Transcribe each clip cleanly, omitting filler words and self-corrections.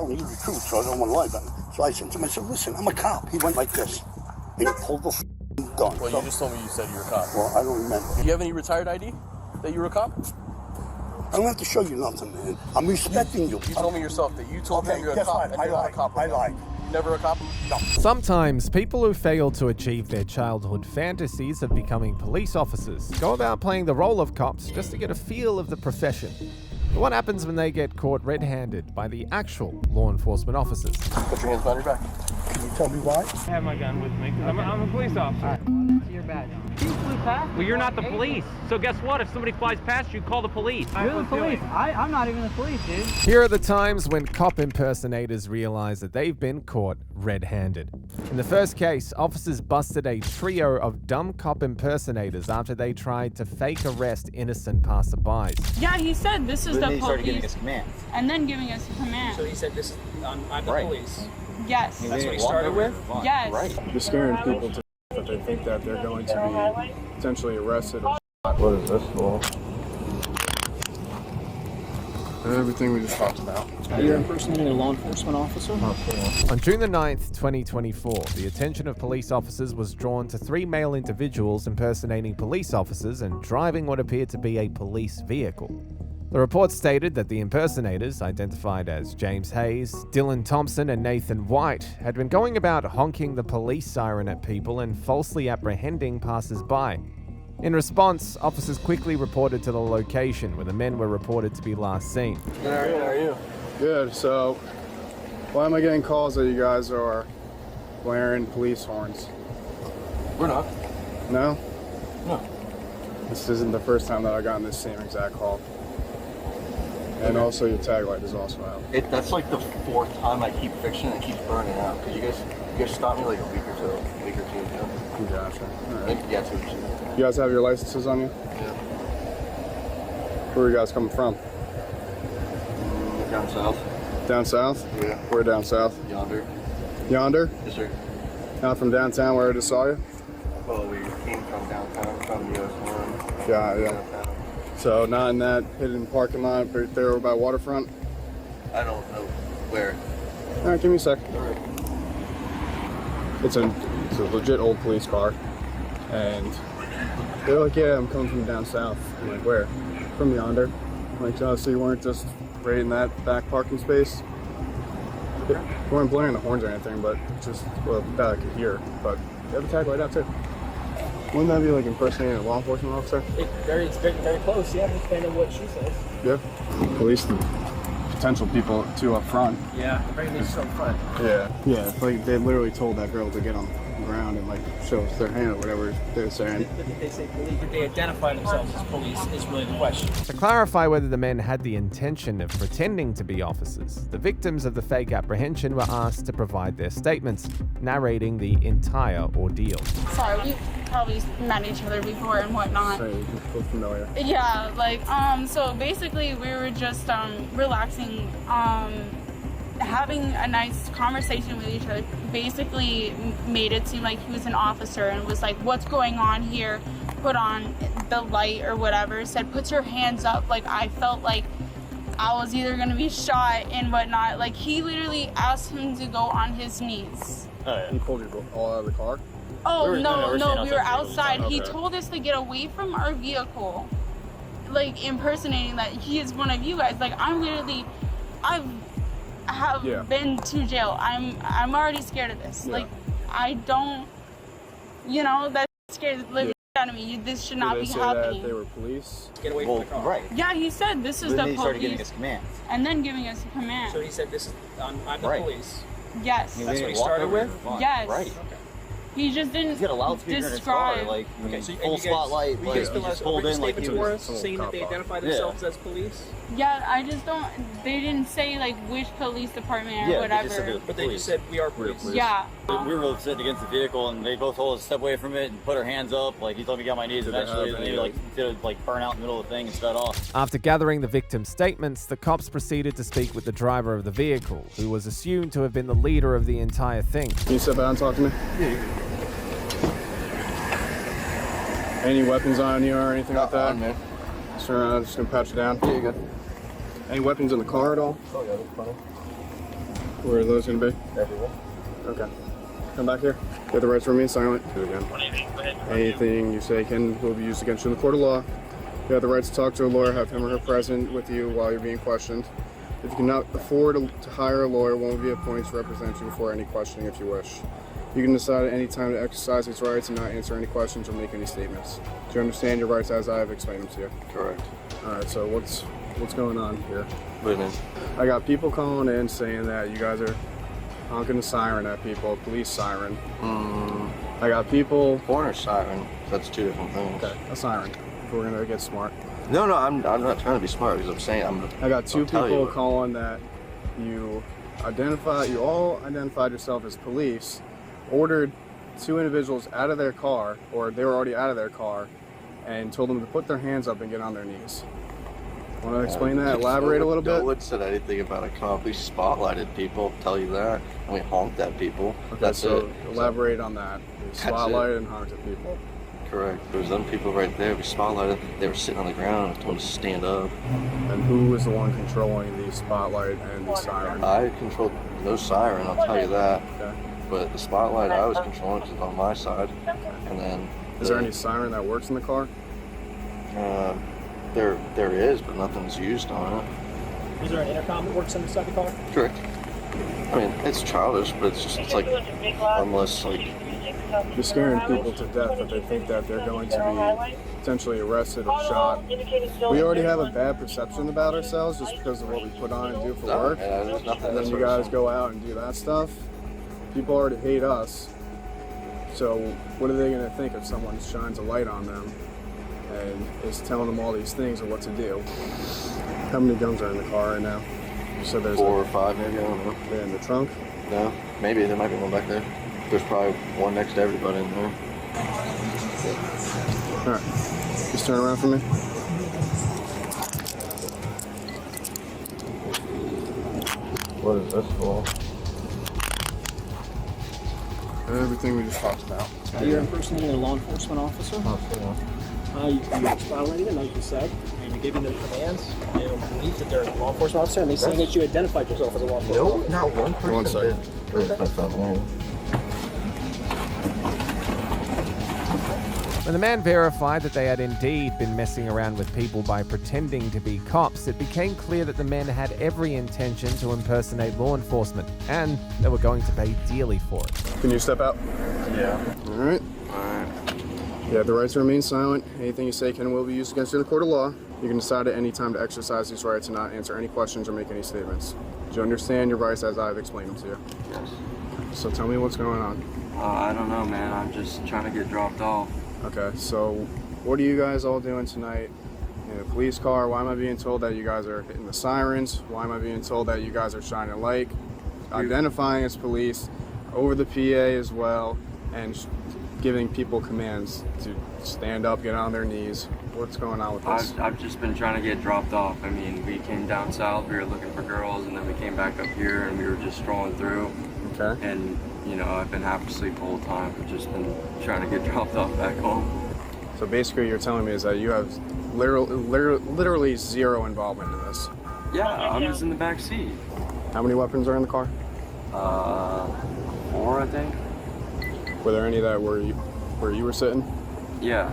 telling you the truth, so I don't want to lie about it. So I said to him, I said, listen, I'm a cop. He went like this. And he pulled the gun. Well, you just told me you said you were a cop. Well, I don't remember. Do you have any retired ID that you were a cop? I don't have to show you nothing, man. I'm respecting you. You told me yourself that you told me you're a cop. And you're not a cop. I lied. Never a cop? No. Sometimes people who fail to achieve their childhood fantasies of becoming police officers go about playing the role of cops just to get a feel of the profession. But what happens when they get caught red-handed by the actual law enforcement officers? Put your hands behind your back. Can you tell me why? I have my gun with me because I'm a police officer. Your badge. You flew past? Well, you're not the police. So guess what? If somebody flies past you, call the police. You're the police. I'm not even the police, dude. Here are the times when cop impersonators realize that they've been caught red-handed. In the first case, officers busted a trio of dumb cop impersonators after they tried to fake arrest innocent passerbys. Yeah, he said this is the police. He started giving us commands. And then giving us a command. So he said this is, I'm the police. Yes. That's what he started with? Yes. Right. You're scaring people to that they think that they're going to be potentially arrested or What is this for? everything we just talked about. You're impersonating a law enforcement officer? On June the 9th, 2024, the attention of police officers was drawn to 3 male individuals impersonating police officers and driving what appeared to be a police vehicle. The report stated that the impersonators, identified as James Hayes, Dylan Thompson, and Nathan White, had been going about honking the police siren at people and falsely apprehending passers-by. In response, officers quickly reported to the location where the men were reported to be last seen. How are you? Good, so why am I getting calls that you guys are blaring police horns? We're not. No? No. This isn't the first time that I've gotten this same exact call. And also your tag light is also out. That's like the 4th time I keep fixing it and it keeps burning out. Because you guys stopped me like a week or two ago. Gotcha. All right. Yeah, 2 weeks ago. You guys have your licenses on you? Yeah. Where are you guys coming from? Down south. Down south? Yeah. Where down south? Yonder. Yonder? Yes, sir. Not from downtown where I just saw you? Well, we came from downtown, from the US 1. Yeah. Downtown. So not in that hidden parking lot right there by Waterfront? I don't know where. All right, give me a sec. All right. It's a legit old police car, and they're like, yeah, I'm coming from down south. I'm like, where? From Yonder. I'm like, oh, so you weren't just right in that back parking space? You weren't blaring the horns or anything, but just, well, that I could hear. But you have a tag light out too. Wouldn't that be like impersonating a law enforcement officer? It's very close, yeah, depending on what she says. Yeah. At least the potential people too up front. Yeah, very least up front. Yeah. Yeah, it's like they literally told that girl to get on the ground and like show us their hand or whatever they're saying. Did they say police? Did they identify themselves as police is really the question. To clarify whether the men had the intention of pretending to be officers, the victims of the fake apprehension were asked to provide their statements, narrating the entire ordeal. Sorry, we probably met each other before and whatnot. So you look familiar. Yeah, like, so basically we were just relaxing, having a nice conversation with each other. Basically made it seem like he was an officer and was like, what's going on here? Put on the light or whatever, said, put your hands up. Like, I felt like I was either gonna be shot and whatnot. Like, he literally asked him to go on his knees. Oh, yeah. He pulled you all out of the car? Oh, no, we were outside. Okay. He told us to get away from our vehicle, like impersonating that he is one of you guys. Like, I'm literally, I have been to jail. I'm already scared of this. Yeah. Like, I don't, that scares the living out of me. This should not Did be they say happening. that they were police? Get away from the car. Right. Yeah, he said this is Then the he started giving police, us commands. and then giving us a command. So he said this is, I'm the Right. police. Yes. That's what he started with? Yes. Right. He just didn't He's got a loudspeaker in his car, describe. like Okay, so full spotlight, you like guys he still just have pulled a in like statement he for was us saying that they identify themselves as police? Yeah, I just don't. They didn't say like which police department or Yeah, whatever. they just said they were But they just said we are police. Yeah. We were sitting against the vehicle, and they both told us to step away from it and put our hands up. Like he told me to get on my knees Did they eventually, have and they any, did a burn out in the middle of the thing and sped off. After gathering the victims' statements, the cops proceeded to speak with the driver of the vehicle, who was assumed to have been the leader of the entire thing. Can you step out and talk to me? Yeah. Any weapons on you or anything like that? Man. Sure, I'm just gonna pat you down. Yeah, you good. Any weapons in the car at all? Oh, yeah, that's funny. Where are those going to be? Everywhere. Okay. Come back here. You have the right to remain silent. Do it again. Anything you say will be used against you in the court of law. You have the right to talk to a lawyer, have him or her present with you while you're being questioned. If you cannot afford to hire a lawyer, one will be appointed to represent you before any questioning if you wish. You can decide at any time to exercise these rights and not answer any questions or make any statements. Do you understand your rights as I have explained them to you? Correct. Alright, so what's going on here? What do you mean? I got people calling in saying that you guys are honking a siren at people, police siren. I got people... Horn or siren? That's two different things. Okay, a siren. If we're gonna get smart. No, I'm not trying to be smart because I'm saying I got two people calling that you all identified yourself as police, ordered two individuals out of their car, or they were already out of their car, and told them to put their hands up and get on their knees. Want to explain that? Elaborate a little bit? No one said anything about a cop. We spotlighted people, tell you that, and we honked at people. Okay, That's so it. elaborate on that. We spotlighted and honked at people. Correct. There was them people right there. We spotlighted. They were sitting on the ground. I told them to stand up. And who was the one controlling the spotlight and the siren? I controlled no siren, I'll tell you that. Okay. But the spotlight I was controlling because it's on my side. And then... Is there any siren that works in the car? There is, but nothing's used on it. Is there an intercom that works inside the car? Correct. I mean, it's childish, but it's like harmless, like... You're scaring people to death that they think that they're going to be potentially arrested or shot. We already have a bad perception about ourselves just because of what we put on and do for work. Yeah, there's nothing. And then you guys go out and do that stuff. People already hate us. So what are they going to think if someone shines a light on them and is telling them all these things of what to do? How many guns are in the car right now? You said there's 4 or 5 maybe, I don't know. They're in the trunk? No, maybe there might be one back there. There's probably one next to everybody in there. Alright, just turn around for me. What is this for? Everything we just talked about. You're impersonating a law enforcement officer. You spotlighted them, like you said, and you're giving them commands. They don't believe that they're a law enforcement officer, and they're saying that you identified yourself as a law enforcement officer. Not one person. 1 second. When the man verified that they had indeed been messing around with people by pretending to be cops, it became clear that the men had every intention to impersonate law enforcement, and they were going to pay dearly for it. Can you step out? Yeah. Alright. You have the right to remain silent. Anything you say can and will be used against you in a court of law. You can decide at any time to exercise these rights and not answer any questions or make any statements. Do you understand your rights as I've explained them to you? Yes. So tell me what's going on. I don't know, man. I'm just trying to get dropped off. Okay, so what are you guys all doing tonight in a police car? Why am I being told that you guys are hitting the sirens? Why am I being told that you guys are shining a light, identifying as police, over the PA as well, and giving people commands to stand up, get on their knees? What's going on with this? I've just been trying to get dropped off. I mean, we came down south, we were looking for girls, and then we came back up here, and we were just strolling through. Okay. And, you know, I've been half asleep the whole time. I've just been trying to get dropped off back home. So basically you're telling me is that you have literally zero involvement in this? Yeah, I was in the back seat. How many weapons are in the car? 4, I think. Were there any that were where you were sitting? Yeah.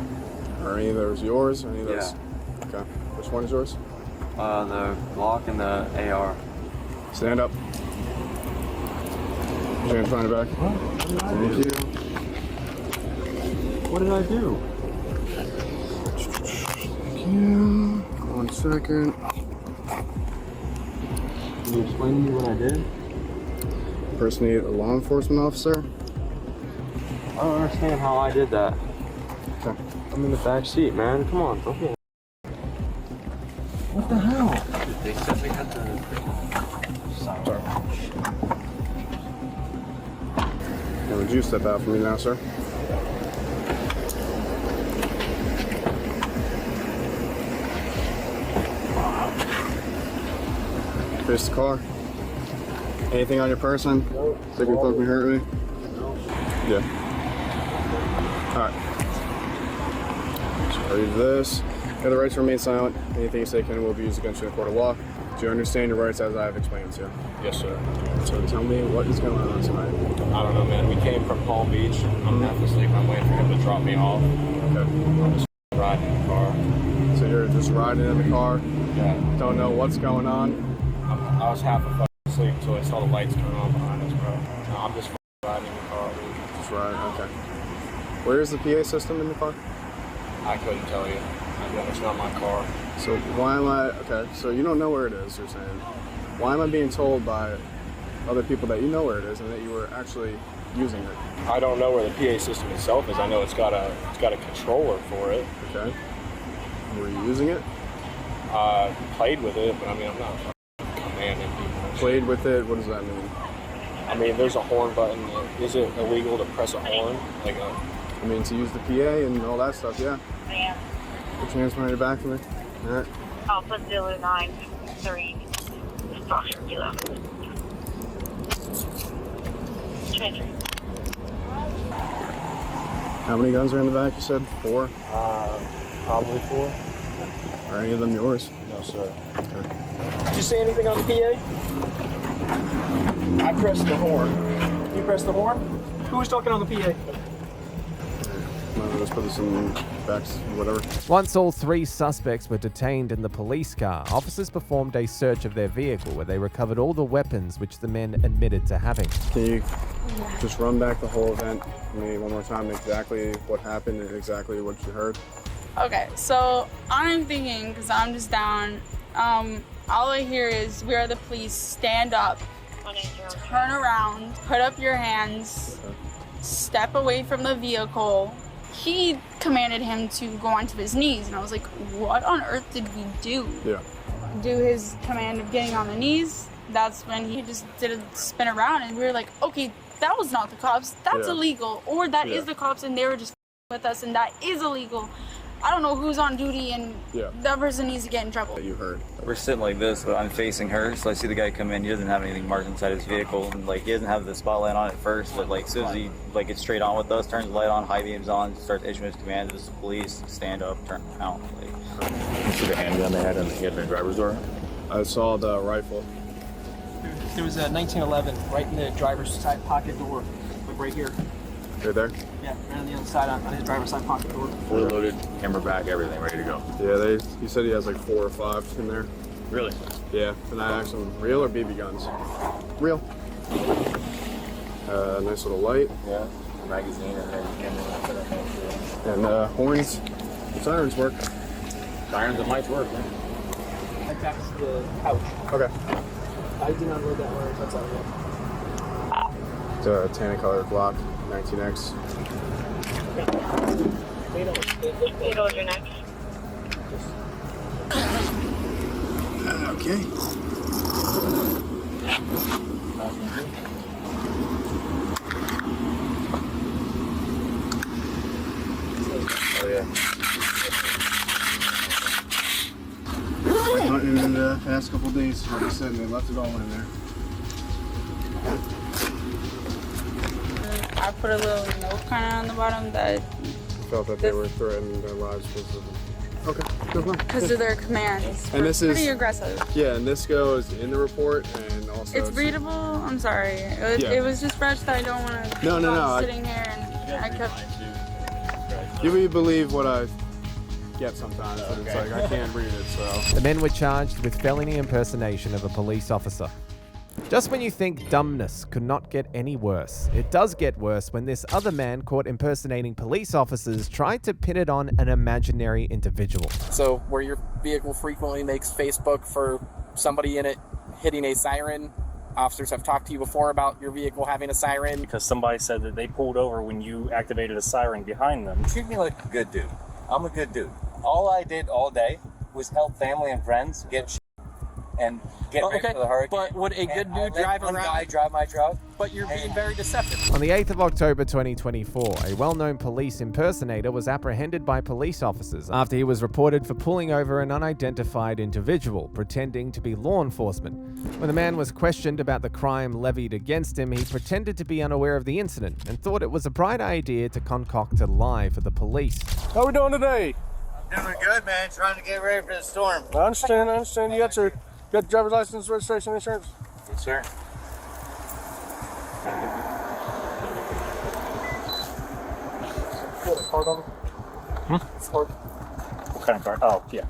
Or any that was yours? Or any of those? Yeah. Okay. Which one is yours? The Glock and the AR. Stand up. Put your hands behind your back. Thank you. What did I do? Thank you. 1 second. Can you explain to me what I did? Impersonate a law enforcement officer. I don't understand how I did that. Okay. I'm in the back seat, man. Come on, okay. What the hell? They said we had to... Sorry. Now, would you step out for me now, sir? Face the car. Anything on your person? Nope. Think you're supposed to hurt me? No. Yeah. Alright. So read this. You have the right to remain silent. Anything you say can and will be used against you in a court of law. Do you understand your rights as I have explained to you? Yes, sir. So tell me what is going on tonight. I don't know, man. We came from Palm Beach. I'm half asleep. I'm waiting for him to drop me off. Okay. I'm just riding in the car. So you're just riding in the car? Yeah. Don't know what's going on? I was half asleep until I saw the lights turn on behind us, bro. No, I'm just riding in the car. Just riding, okay. Where is the PA system in the car? I couldn't tell you. It's not my car. So why am I, okay, so you don't know where it is, you're saying. Why am I being told by other people that you know where it is and that you were actually using it? I don't know where the PA system itself is. I know it's got a controller for it. Okay. Were you using it? Played with it, but I mean, I'm not commanding people. Played with it? What does that mean? I mean, there's a horn button. Is it illegal to press a horn? I mean, to use the PA and all that stuff, yeah. Yeah. Put your hands behind your back for me. All right. Alpha 093, structure 11. Transfer. How many guns are in the back, you said? 4? Probably 4. Are any of them yours? No, sir. Okay. Did you say anything on the PA? I pressed the horn. You pressed the horn? Who was talking on the PA? Let's put this in backs, whatever. Once all 3 suspects were detained in the police car, officers performed a search of their vehicle where they recovered all the weapons which the men admitted to having. Can you just run back the whole event for me one more time, exactly what happened and exactly what you heard? Okay, so I'm thinking, because I'm just down, all I hear is, "We are the police, stand up, turn around, put up your hands, step away from the vehicle." He commanded him to go onto his knees, and I was like, what on earth did we do? Yeah. Do his command of getting on the knees. That's when he just did a spin around, and we were like, okay, that was not the cops, that's illegal, or that is the cops and they were just with us and that is illegal. I don't know who's on duty, and that person needs to get in trouble. That you heard. We're sitting like this, but I'm facing her, so I see the guy come in. He doesn't have anything marked inside his vehicle, and he doesn't have the spotlight on at first, but as soon as he gets straight on with us, turns the light on, high beams on, starts issuing his commands to the police, stand up, turn out. You see the handgun they had in the driver's door? I saw the rifle. There was a 1911 right in the driver's side pocket door, like right here. Right there? Yeah, right on the other side on his driver's side pocket door. Fully loaded, camera back, everything ready to go. Yeah, he said he has like 4 or 5 in there. Really? Yeah, and I asked him, real or BB guns? Real. Nice little light. Yeah, magazine and everything. And horns. The sirens work. Sirens and lights work, man. That's the pouch. Okay. I did not load that wire. That's out of it. It's a tannin colored Glock, 19X. Need order next. Okay. Oh, yeah. Hunting in the past couple days, like I said, and they left it all in there. I put a little note kind of on the bottom that Felt that they were threatening their lives because of their commands. And this pretty is aggressive. Yeah, and this goes in the report, and also It's readable. I'm sorry. It was just fresh that I don't want to. No. Sitting here and I kept. You believe what I get sometimes, and it's like I can't read it. So The men were charged with felony impersonation of a police officer. Just when you think dumbness could not get any worse, it does get worse when this other man caught impersonating police officers tried to pin it on an imaginary individual. So where your vehicle frequently makes Facebook for somebody in it hitting a siren, officers have talked to you before about your vehicle having a siren. Because somebody said that they pulled over when you activated a siren behind them. Treat me like a good dude. I'm a good dude. All I did all day was help family and friends get and get ready for the hurricane. But would a good dude drive around? Guy drive my truck? But you're being very deceptive. On the 8th of October 2024, a well-known police impersonator was apprehended by police officers after he was reported for pulling over an unidentified individual pretending to be law enforcement. When the man was questioned about the crime levied against him, he pretended to be unaware of the incident and thought it was a bright idea to concoct a lie for the police. How we doing today? Doing good, man. Trying to get ready for the storm. I understand. You got your Got driver's license, registration, insurance? Yes, sir. Got a card on it? Card. What kind of card? Oh, yeah.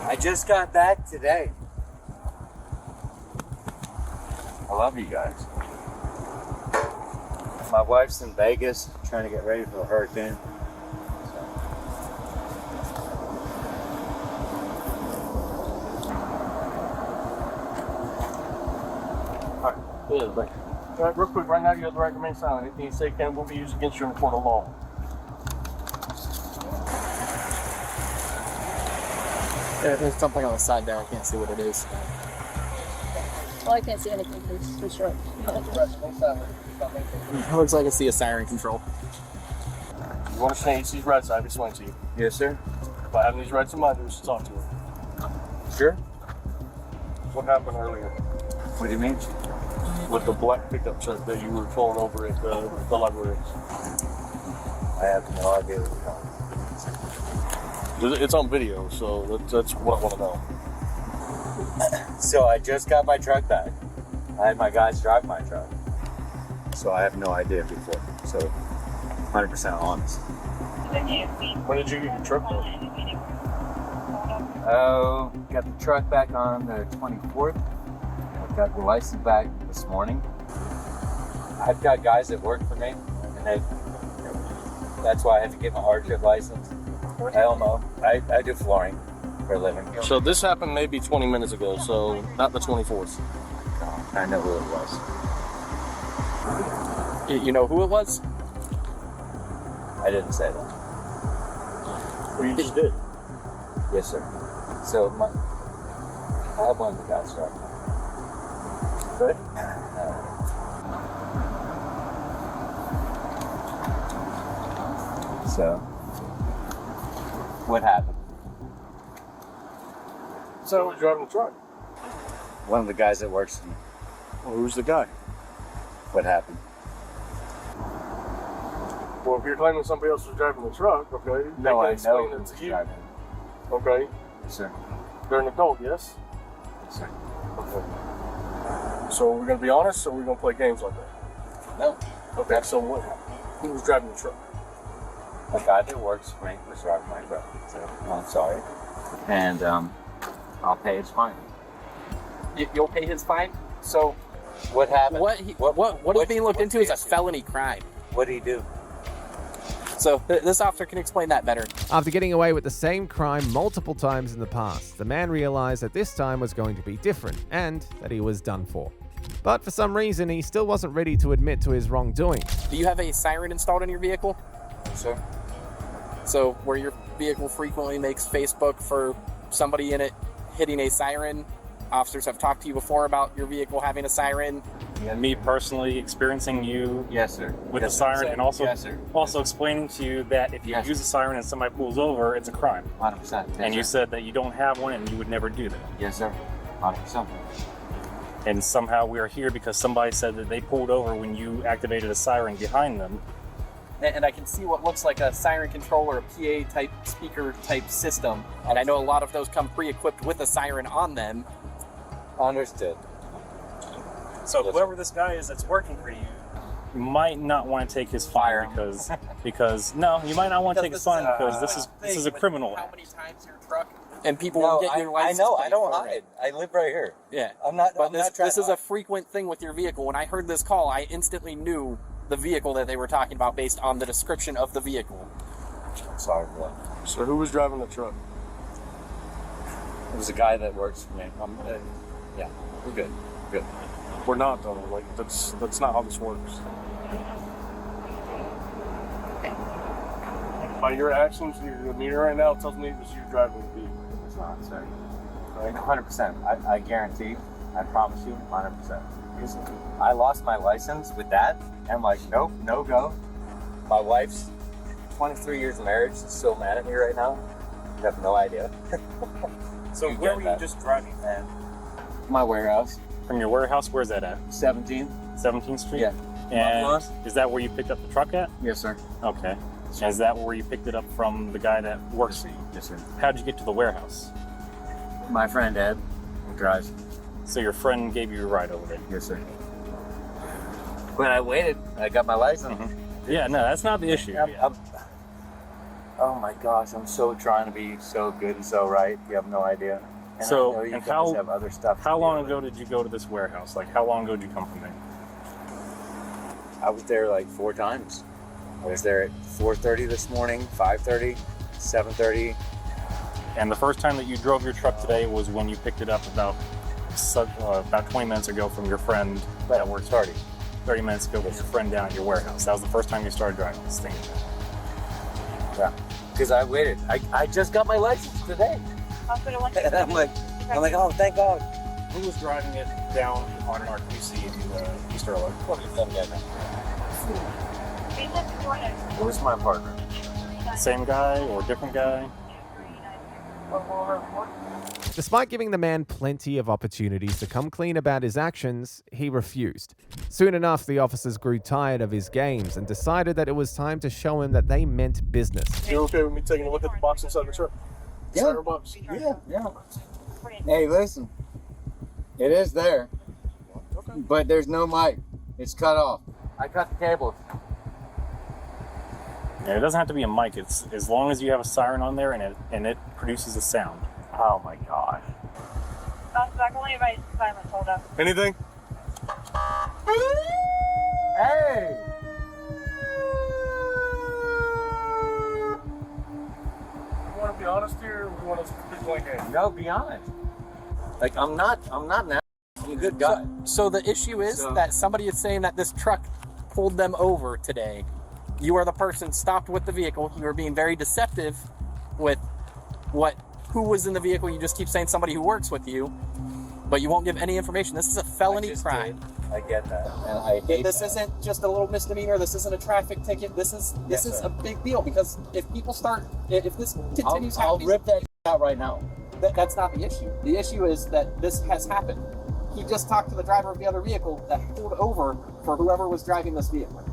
I just got back today. I love you guys. My wife's in Vegas trying to get ready for the hurricane. Alright, real quick, right now you have the right to remain silent. Anything you say can will be used against you in a court of law. Yeah, there's something on the side there. I can't see what it is. Well, I can't see anything for sure. It looks like I see a siren control. You want to change these rights, I've explained to you. Yes, sir. By having these rights in mind, you should talk to her. Sure. What happened earlier? What do you mean? With the black pickup truck that you were pulling over at the library. I have no idea what you're talking. It's on video, so that's what I want to know. So I just got my truck back. I had my guys drive my truck. So I have no idea before. So 100% honest. When did you get your truck back? Oh, got the truck back on the 24th. I got the license back this morning. I've got guys that work for me, and that's why I had to get my hardship license. I don't know. I do flooring for a living. So this happened maybe 20 minutes ago, so not the 24th. I know who it was. You know who it was? I didn't say that. Well, you just did. Yes, sir. So I have one of the guys drive. Okay. So what happened? So who's driving the truck? One of the guys that works for me. Well, who's the guy? What happened? Well, if you're claiming somebody else was driving the truck, okay, No, I know it who's to you. driving. Okay, Yes, sir. they're an adult, yes? Yes, sir. Okay. So we're gonna be honest, or we're gonna play games like that? No. Okay, so what? Who was driving the truck? A guy that works for me was driving my truck. So I'm sorry. And I'll pay his fine. You'll pay his fine. So What happened? what is being looked into is a felony crime. What did he do? So this officer can explain that better. After getting away with the same crime multiple times in the past, the man realized that this time was going to be different and that he was done for. But for some reason, he still wasn't ready to admit to his wrongdoing. Do you have a siren installed in your vehicle? Sir? So where your vehicle frequently makes Facebook for somebody in it hitting a siren. Officers have talked to you before about your vehicle having a siren. And me personally experiencing you Yes, sir. with Yes, the sir. siren, and also Yes, sir. also explaining to you that if you Yes. use a siren and somebody pulls over, it's a crime. 100%. Yes, And you sir. said that you don't have one and you would never do that. Yes, sir. 100%. And somehow we are here because somebody said that they pulled over when you activated a siren behind them. And I can see what looks like a siren controller, a PA type speaker type system. And I know a lot of those come pre-equipped with a siren on them. Understood. So whoever this guy is that's working for you, you might not want to take his fire because no, you might not want to take his fine because this is a criminal. How many times your truck and people No, will get your license I know. plate I don't for it. hide. I live right here. Yeah, I'm not. but I'm not trying this to is a hide. frequent thing with your vehicle. When I heard this call, I instantly knew the vehicle that they were talking about based on the description of the vehicle. Sorry, boy. So who was driving the truck? It was a guy that works for me. Yeah, we're good. Good. We're not though. Like that's not how this works. By your actions, your meter right now tells me it was you driving the vehicle. It's not, sir. 100%. I guarantee. I promise you, 100%. I lost my license with that. And I'm like, nope, no go. My wife's 23 years of marriage is still mad at me right now. You have no idea. So where were you just driving, man? My warehouse. From your warehouse, where's that at? 17th. 17th Street? Yeah. And is that where you picked up the truck at? Yes, sir. Okay. Is that where you picked it up from the guy that works for you? Yes, sir. How did you get to the warehouse? My friend Ed drives. So your friend gave you a ride over there? Yes, sir. When I waited, I got my license. Yeah, no, that's not the issue. Oh my gosh, I'm so trying to be so good and so right. You have no idea. And So, I know you and guys have other stuff. how long ago did you go to this warehouse? Like, how long ago did you come from there? I was there like 4 times. I was there at 4:30 this morning, 5:30, 7:30. And the first time that you drove your truck today was when you picked it up about 20 minutes ago from your friend that works 30 minutes ago with your friend down at your warehouse. That was the first time you started driving this thing. Yeah, because I waited. I just got my license today. And I'm like, oh, thank God. Who was driving it down on our QC in East Early? It was my partner. Same guy or different guy? Despite giving the man plenty of opportunities to come clean about his actions, he refused. Soon enough, the officers grew tired of his games and decided that it was time to show him that they meant business. You're okay with me taking a look at the box inside the truck? Yeah. Box? Yeah. Hey, listen. It is there, but there's no mic. It's cut off. I cut the cables. Yeah, it doesn't have to be a mic. It's as long as you have a siren on there and it produces a sound. Oh my gosh. Anything? Hey! You want to be honest here, or you want to be playing games? No, be honest. Like, I'm not now. I'm a good guy. So the issue is that somebody is saying that this truck pulled them over today. You are the person stopped with the vehicle. You are being very deceptive with who was in the vehicle. You just keep saying somebody who works with you, but you won't give any information. This is a felony crime. I get that. And I hate This isn't just a little misdemeanor. This isn't a traffic ticket. This is a big deal, because if people if this continues I'll happening, rip that out right now. that's not the issue. The issue is that this has happened. He just talked to the driver of the other vehicle that pulled over for whoever was driving this vehicle.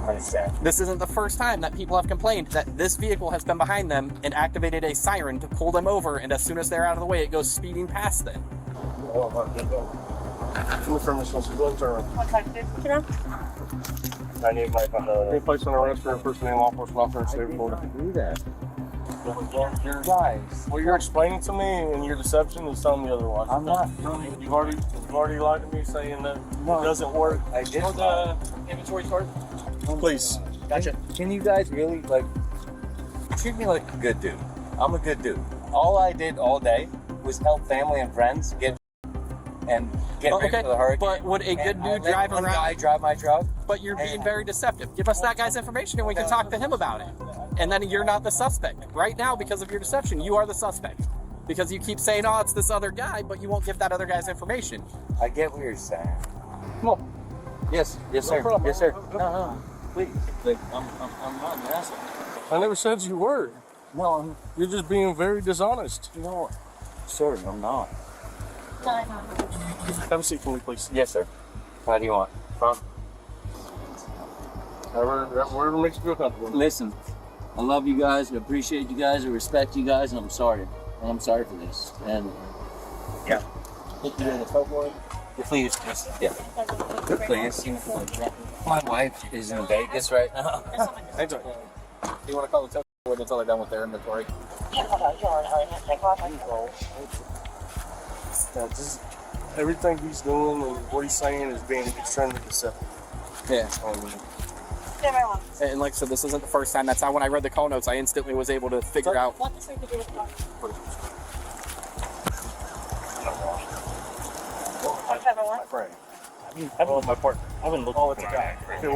I understand. This isn't the first time that people have complained that this vehicle has been behind them and activated a siren to pull them over, and as soon as they're out of the way, it goes speeding past them. I need my any place on arrest for impersonating law enforcement officer in the state of Florida. do that. Guys, what you're explaining to me and your deception is telling me otherwise. I'm not. You've already lied to me saying that it doesn't work. I did. The inventory card. Please. Gotcha. Can you guys really, like, treat me like a good dude? I'm a good dude. All I did all day was help family and friends get ready for the hurricane. But would a good dude drive one around? guy drive my truck? But you're being very deceptive. Give us that guy's information and we can talk to him about it. And then you're not the suspect. Right now, because of your deception, you are the suspect. Because you keep saying, oh, it's this other guy, but you won't give that other guy's information. I get what you're saying. Come on. Yes, sir. problem. Yes, sir. No, please. Like, I'm not an asshole. I never said you were. No, You're just being very dishonest. no, sir, I'm not. Have a seat for me, please. Yes, sir. How do you want? Front? Wherever makes you feel comfortable. Listen, I love you guys. I appreciate you guys. I respect you guys, and I'm sorry. And I'm sorry for this. And Yeah. think you're in the coat board. Please, just, yeah. Please. My wife is in Vegas right now. That's okay. You want to call the tow board until they're done with their inventory? Just everything he's doing and what he's saying is being extremely deceptive. Yeah. And like I said, this isn't the first time. That's how when I read the call notes, I instantly was able to figure out. What does it do with the I've been my partner. I've been looking for guy. Okay,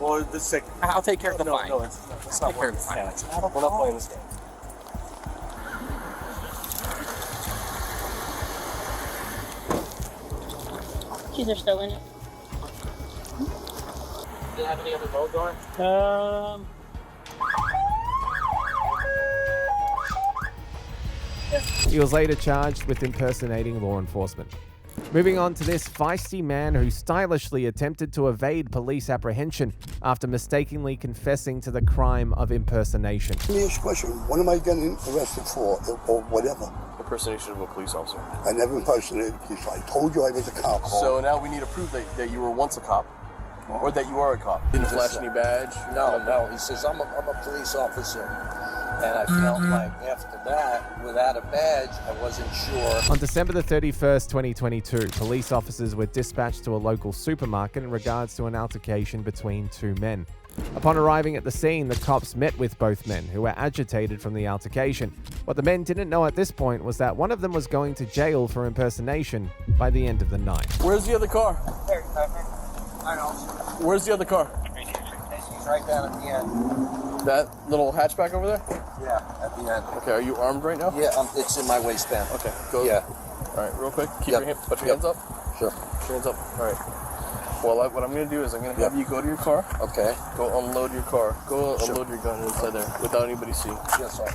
well, this is I'll take care of the fine. No, it's not worth it. We're not playing this game. Keys are still in it. Do you have any other mode going? He was later charged with impersonating law enforcement. Moving on to this feisty man who stylishly attempted to evade police apprehension after mistakenly confessing to the crime of impersonation. Let me ask you a question. What am I getting arrested for, or whatever? Impersonation of a police officer. I never impersonated a police. I told you I was a cop. So now we need to prove that you were once a cop, or that you are a cop. Didn't flash any badge? No. He says, I'm a police officer. And I felt like after that, without a badge, I wasn't sure. On December the 31st, 2022, police officers were dispatched to a local supermarket in regards to an altercation between two men. Upon arriving at the scene, the cops met with both men, who were agitated from the altercation. What the men didn't know at this point was that one of them was going to jail for impersonation by the end of the night. Where's the other car? I know. Where's the other car? He's right down at the end. That little hatchback over there? Yeah, at the end. Okay, are you armed right now? Yeah, it's in my waistband. Okay, go. Yeah. All right, real quick. Keep your put your hands up. Sure. Put your hands up. All right. Well, what I'm going to do is I'm going to have you go to your car. Okay. Go unload your car. Go unload your gun inside there without anybody seeing. Yes, sir.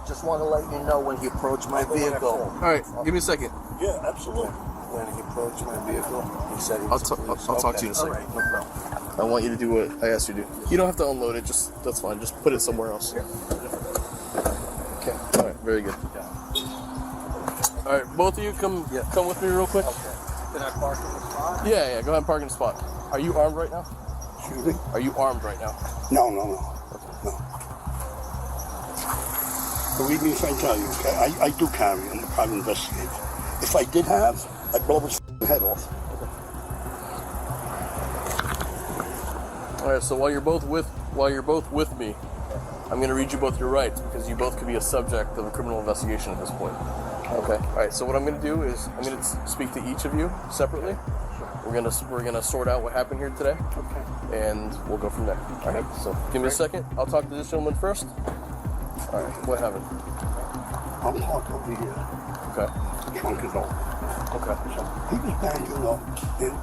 Just want to let you know when he approached my vehicle. All right, give me a second. Yeah, absolutely. When he approached my vehicle, he said he I'll was talk to you in a second. All right, no problem. I want you to do what I asked you to do. You don't have to unload it. That's fine. Just put it somewhere else. Okay. All right. Very good. All right. Both of you come with me real quick. Okay. Can I park in the spot? Yeah. Go ahead and park in the spot. Are you armed right now? Excuse me? Are you armed right now? No. Believe me if I tell you, okay? I do carry. I'm a private investigator. If I did have, I'd blow his head off. All right. So while you're both with me, I'm going to read you both your rights because you both could be a subject of a criminal investigation at this point. Okay. All right. So what I'm going to do is I'm going to speak to each of you separately. We're gonna sort out what happened here today. Okay. And we'll go from there. All right. So give me a second. I'll talk to this gentleman first. All right. What happened? I'm parked over here. Okay. The trunk is open. Okay. So he was backing up, and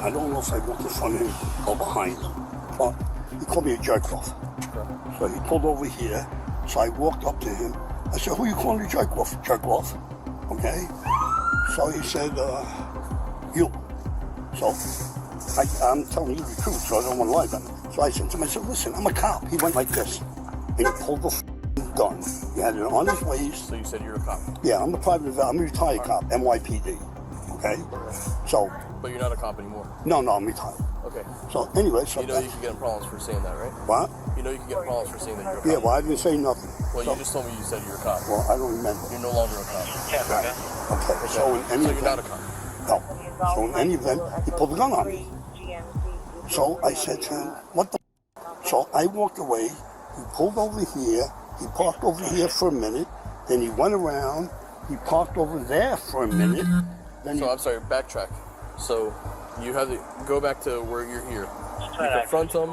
I don't know if I walked in front of him or behind him, but he called me a jerk off. Okay. So he pulled over here, so I walked up to him. I said, "Who you calling a jerk off?" Jerk off. Okay. So he said, "You." So I'm telling you the truth, so I don't want to lie about it. So I said to him, "Listen, I'm a cop." He went like this, and he pulled the gun. He had it on his waist. So you said you're a cop? Yeah, I'm a retired cop, NYPD. Okay? So. But you're not a cop anymore? No, I'm retired. Okay. So anyway, so. You know you can get in problems for saying that, right? What? You know you can get in problems for saying that you're a cop? Yeah, well, I didn't say nothing. Well, you just told me you said you're a cop. Well, I don't remember. You're no longer a cop. Right. Okay. So in any So event, you're not a cop? No. So in any event, he pulled the gun on me. So I said to him, "What the?" So I walked away. He pulled over here. He parked over here for a minute. Then he went around. He parked over there for a minute. Then I'm sorry, backtrack. So you have to go back to where you're here. You confront him.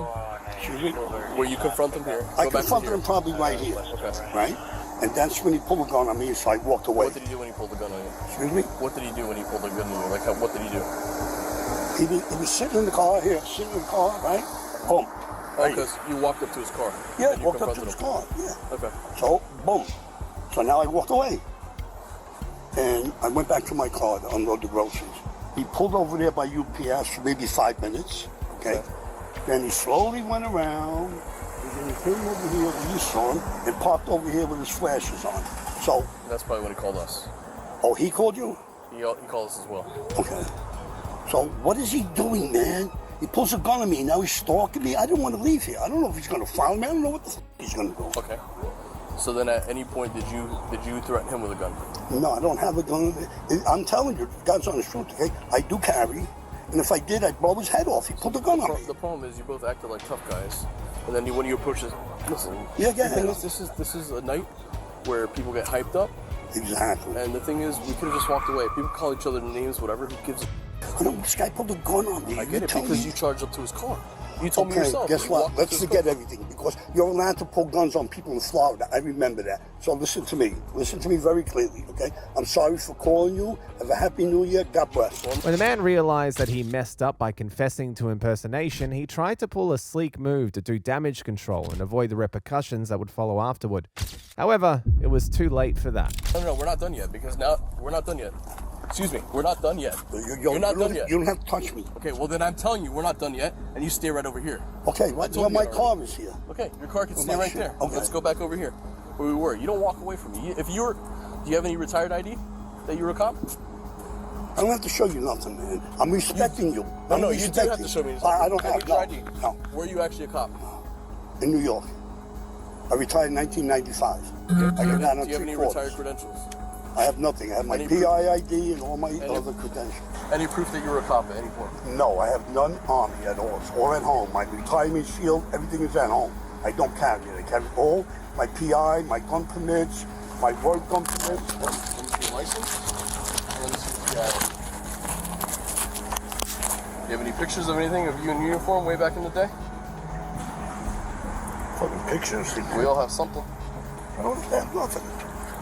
Where you confront him here. I confronted him probably right here. Okay. Right? And that's when he pulled the gun on me, so I walked away. What did he do when he pulled the gun on you? Excuse me? What did he do when he pulled the gun on you? Like, what did he do? He was sitting in the car here, sitting in the car, right? Boom. Oh, because you walked up to his car. Yeah, and you walked up to confronted his him. car, yeah. Okay. So, boom. So now I walked away. And I went back to my car to unload the groceries. He pulled over there by UPS for maybe 5 minutes, okay? Then he slowly went around, and then he came over here where you saw him, and parked over here with his flashes on. So. That's probably when he called us. Oh, he called you? He called us as well. Okay. So what is he doing, man? He pulls a gun on me, now he's stalking me. I didn't want to leave here. I don't know if he's going to follow me. I don't know what the he's going to do. Okay. So then at any point did you threaten him with a gun? No, I don't have a gun. I'm telling you, God's honest truth, okay? I do carry, and if I did, I'd blow his head off. He pulled a gun on me. The problem is you both acted like tough guys, and then when you approach this, listen. Yeah, the thing is, this is a night where people get hyped up. Exactly. And the thing is, we could have just walked away. People call each other names, whatever. Who gives a... I know, this guy pulled a gun on me. I get it, because you charged up to his car. You told me yourself. Guess You what? walked Let's to the forget car. everything because you're allowed to pull guns on people in Florida. I remember that. So listen to me. Listen to me very clearly, okay? I'm sorry for calling you. Have a happy new year. God bless. When the man realized that he messed up by confessing to impersonation, he tried to pull a sleek move to do damage control and avoid the repercussions that would follow afterward. However, it was too late for that. No, we're not done yet because now we're not done yet. Excuse me, we're not done yet. You're not done yet. You don't have to touch me. Okay, well then I'm telling you we're not done yet, and you stay right over here. Okay, well, my car is here. Okay, your car can Well, stay my right shit. there. Okay. Let's go back over here where we were. You don't walk away from me. If you're, do you have any retired ID that you're a cop? I don't have to show you nothing, man. I'm respecting you. No, you do have to show me. I don't I have need your no, ID. no. Where are you actually a cop? In New York. I retired in 1995. Okay. I got down Do on you have any 3/4. retired credentials? I have nothing. I have my Any PI ID and all my other credentials. Any proof that you were a cop at any point? No, I have none on me at all. It's all at home. My retirement shield, everything is at home. I don't carry it. I carry all my PI, my gun permits, my work gun permits. Let me see your license. And let me see what you have. Do you have any pictures of anything of you in uniform way back in the day? Fucking pictures. We all have something. I don't have nothing.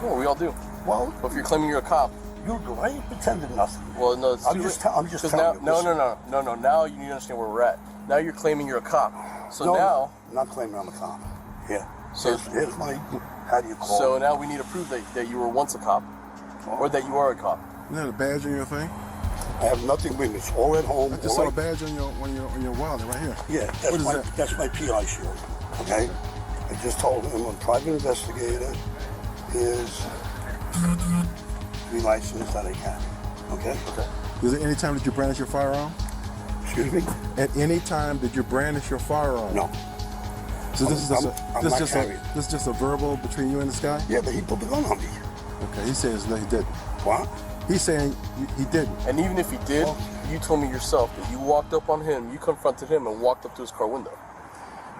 Well, we all do. Well, but if you're claiming you're a cop, you do. I ain't pretending nothing. Well, no, it's I'm too just late. I'm just 'Cause telling now, you. no. Now you need to understand where we're at. Now you're claiming you're a cop. So No, now, I'm not claiming I'm a cop. Yeah. So- here's my. How do you call so it? now we need to prove that you were once a cop, or that you are a cop. You have a badge on your thing? I have nothing with me. It's all at home. I just saw a badge on your wallet right here. Yeah, What that's is my that? that's my PI shield. Okay. I just told him I'm a private investigator. Here's the license that I carry. Okay. Okay. Is it any time did you brandish your firearm? Excuse me? At any time did you brandish your firearm? No. So this is just I'm this not just carrying. this just a verbal between you and this guy? Yeah, but he put the gun on me. Okay, he says that he didn't. What? He's saying he didn't. And even if he did, you told me yourself that you walked up on him, you confronted him, and walked up to his car window.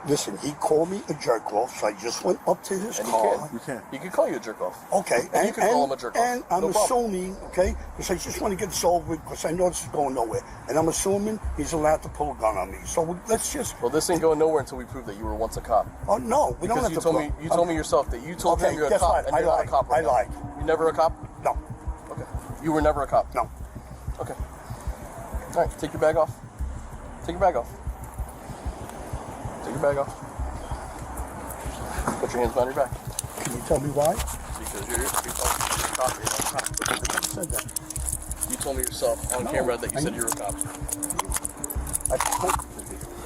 Listen, he called me a jerk off, so I just went up to his And car. you can. He could call you a jerk off. Okay, And you can call him a jerk off. And I'm No problem. assuming, okay, because I just want to get this over with, because I know this is going nowhere. And I'm assuming he's allowed to pull a gun on me. So let's just. Well, this ain't going nowhere until we prove that you were once a cop. Oh no, we don't Because have you to. told prove- me you told me yourself that you told Okay, him you're a guess cop, what? and I you're not a lied. cop right I now. lied. You never a cop? No. Okay. You were never a cop? No. Okay. All right, take your bag off. Take your bag off. Take your bag off. Put your hands behind your back. Can you tell me why? Because you're a cop. You're not a cop. Who said that? You told me yourself on No, camera that you I said know. you were a cop.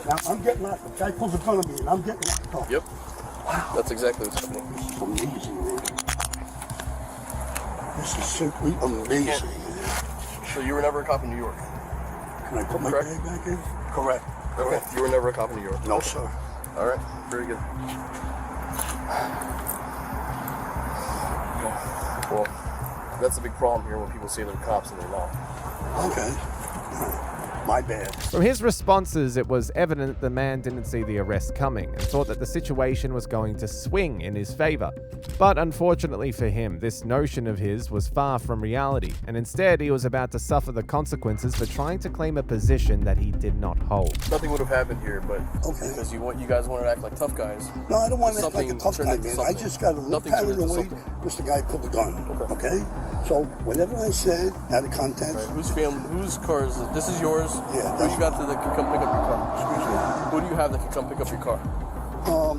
Now I'm getting out. The guy pulls a gun on me, and I'm getting out. Oh. Yep. That's exactly what's happening. This is amazing, man. This is simply amazing. So you were never a cop in New York? Can I put my Correct? bag back in? Correct. Okay. You were never a cop in New York? No, sir. All right. Very good. Okay. Well, that's a big problem here when people say they're cops and they're not. Okay. My bad. From his responses, it was evident the man didn't see the arrest coming and thought that the situation was going to swing in his favor. But unfortunately for him, this notion of his was far from reality, and instead he was about to suffer the consequences for trying to claim a position that he did not hold. Nothing would have happened here, but because you guys wanted to act like tough guys. No, I don't want to act like a something tough turned guy, into man. I something. just got a little Nothing carried turned into away something. because the guy pulled the gun. Okay? So whatever I said out of context. Right. Whose car is this? This is yours? Yeah. Who you got that can come pick up your car? Excuse me. Who do you have that can come pick up your car?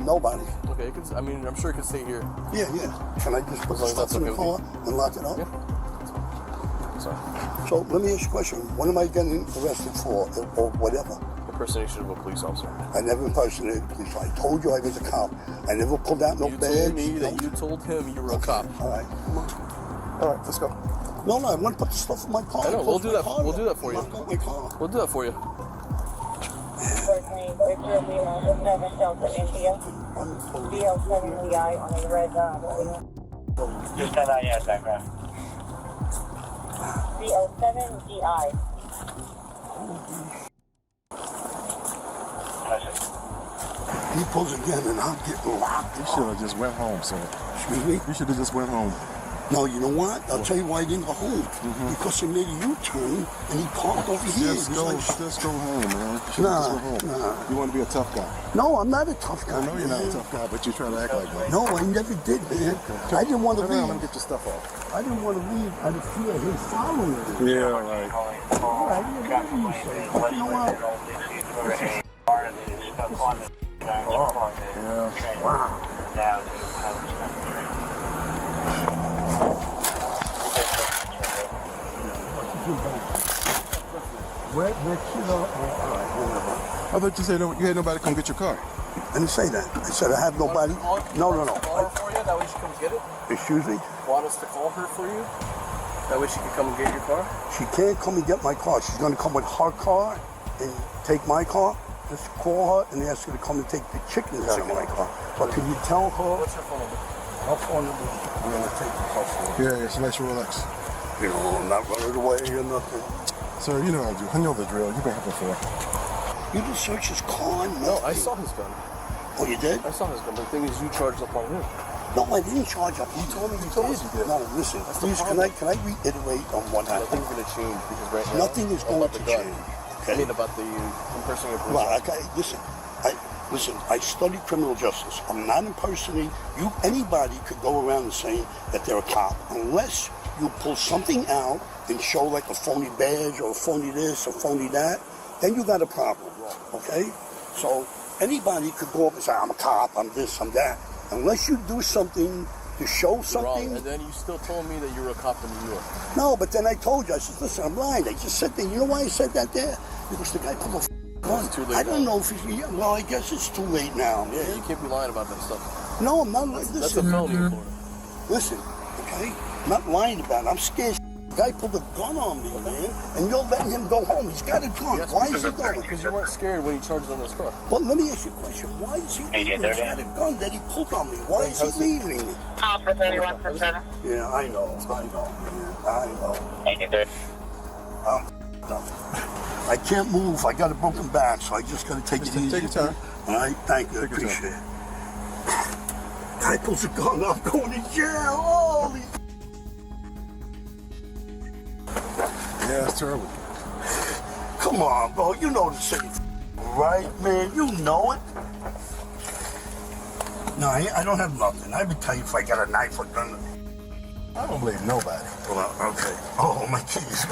Nobody. Okay, I mean, I'm sure it could stay here. Yeah. Can I just put As the long as stuff that's in the okay with car and lock it up? Yeah. Sorry. So let me ask you a question. What am I getting arrested for or whatever? Impersonation of a police officer. I never impersonated a police officer. I told you I was a cop. I never pulled out no You badge. told me that you told him you were a cop. All right. Come on. All right, let's go. No, I want to put the stuff in my car. I know. We'll Close do my that. car We'll up. do that for you. Lock up my car. We'll do that for you. BL7VI on a red Just send out your background. BL7VI. He pulls again and I'm getting locked. You should have just went home, sir. Excuse me? You should have just went home. No, you know what? I'll tell you why he didn't go home. Because he made a U-turn and he parked over here. Just go home, man. You Nah, just go home. nah. You want to be a tough guy. No, I'm not a tough guy. I know you're not a man. tough guy, but you try to act like one. No, I never did, man. I didn't want to Come on, leave. let me get your stuff off. I didn't want to leave out of fear of him following me. Yeah, right. I didn't want to leave, so, you know what? Yeah. Wow. I thought you said you had nobody come get your car. I didn't say that. I said I have nobody. No. Call her for you. That way she comes get it. Excuse me? Want us to call her for you? That way she can come and get your car. She can't come and get my car. She's going to come with her car and take my car. Just call her and ask her to come and take the chickens out of my car. But can you tell her? What's her phone number? Her phone number. I'm going to take the car for her. Yeah, she likes your Rolex. You know, I'm not running away or nothing. Sir, you know how to do. I know the drill. You've been here before. You didn't search his car? No, I saw his gun. Oh, you did? I saw his gun. The thing is, you charged up on him. No, I didn't charge up. You told me you did. No, listen. Please, can I reiterate on what happened? Nothing's going to change because right now... Nothing is going to change. Okay? I mean, about the impersonator. Well, okay, listen, I studied criminal justice. I'm not impersonating. Anybody could go around and say that they're a cop unless you pull something out and show like a phony badge or a phony this or phony that, then you got a problem, okay? So anybody could go up and say, I'm a cop, I'm this, I'm that. Unless you do something to show something. Wrong. And then you still told me that you were a cop in New York. No, but then I told you, I said, listen, I'm lying. I just said that. You know why I said that there? Because the guy pulled a gun. It's too late I don't now. know if he, well, I guess it's too late now. Yeah, you can't be lying about that stuff. No, I'm not. Listen, that's a felony in Florida. Listen, okay? I'm not lying about it. I'm scared. The guy pulled a gun on me, man, and you're letting him go home. He's got a gun. Yes, Why is he going? Because you weren't scared when he charged on this car. Well, let me ask you a question. Why is he leaving? He's got a gun that he pulled on me. Why is he leaving me? Alpha 31%. Yeah, I know. I can't move. I got a broken back, so I just got to take it easy. Take your time. All right, thank you. I appreciate it. Guy pulls a gun. I'm going to jail. Holy. Yeah, it's terrible. Come on, bro. You know the same, right, man? You know it. No, I don't have nothing. I would tell you if I got a knife or gun. I don't believe nobody. Well, okay. Oh, my keys.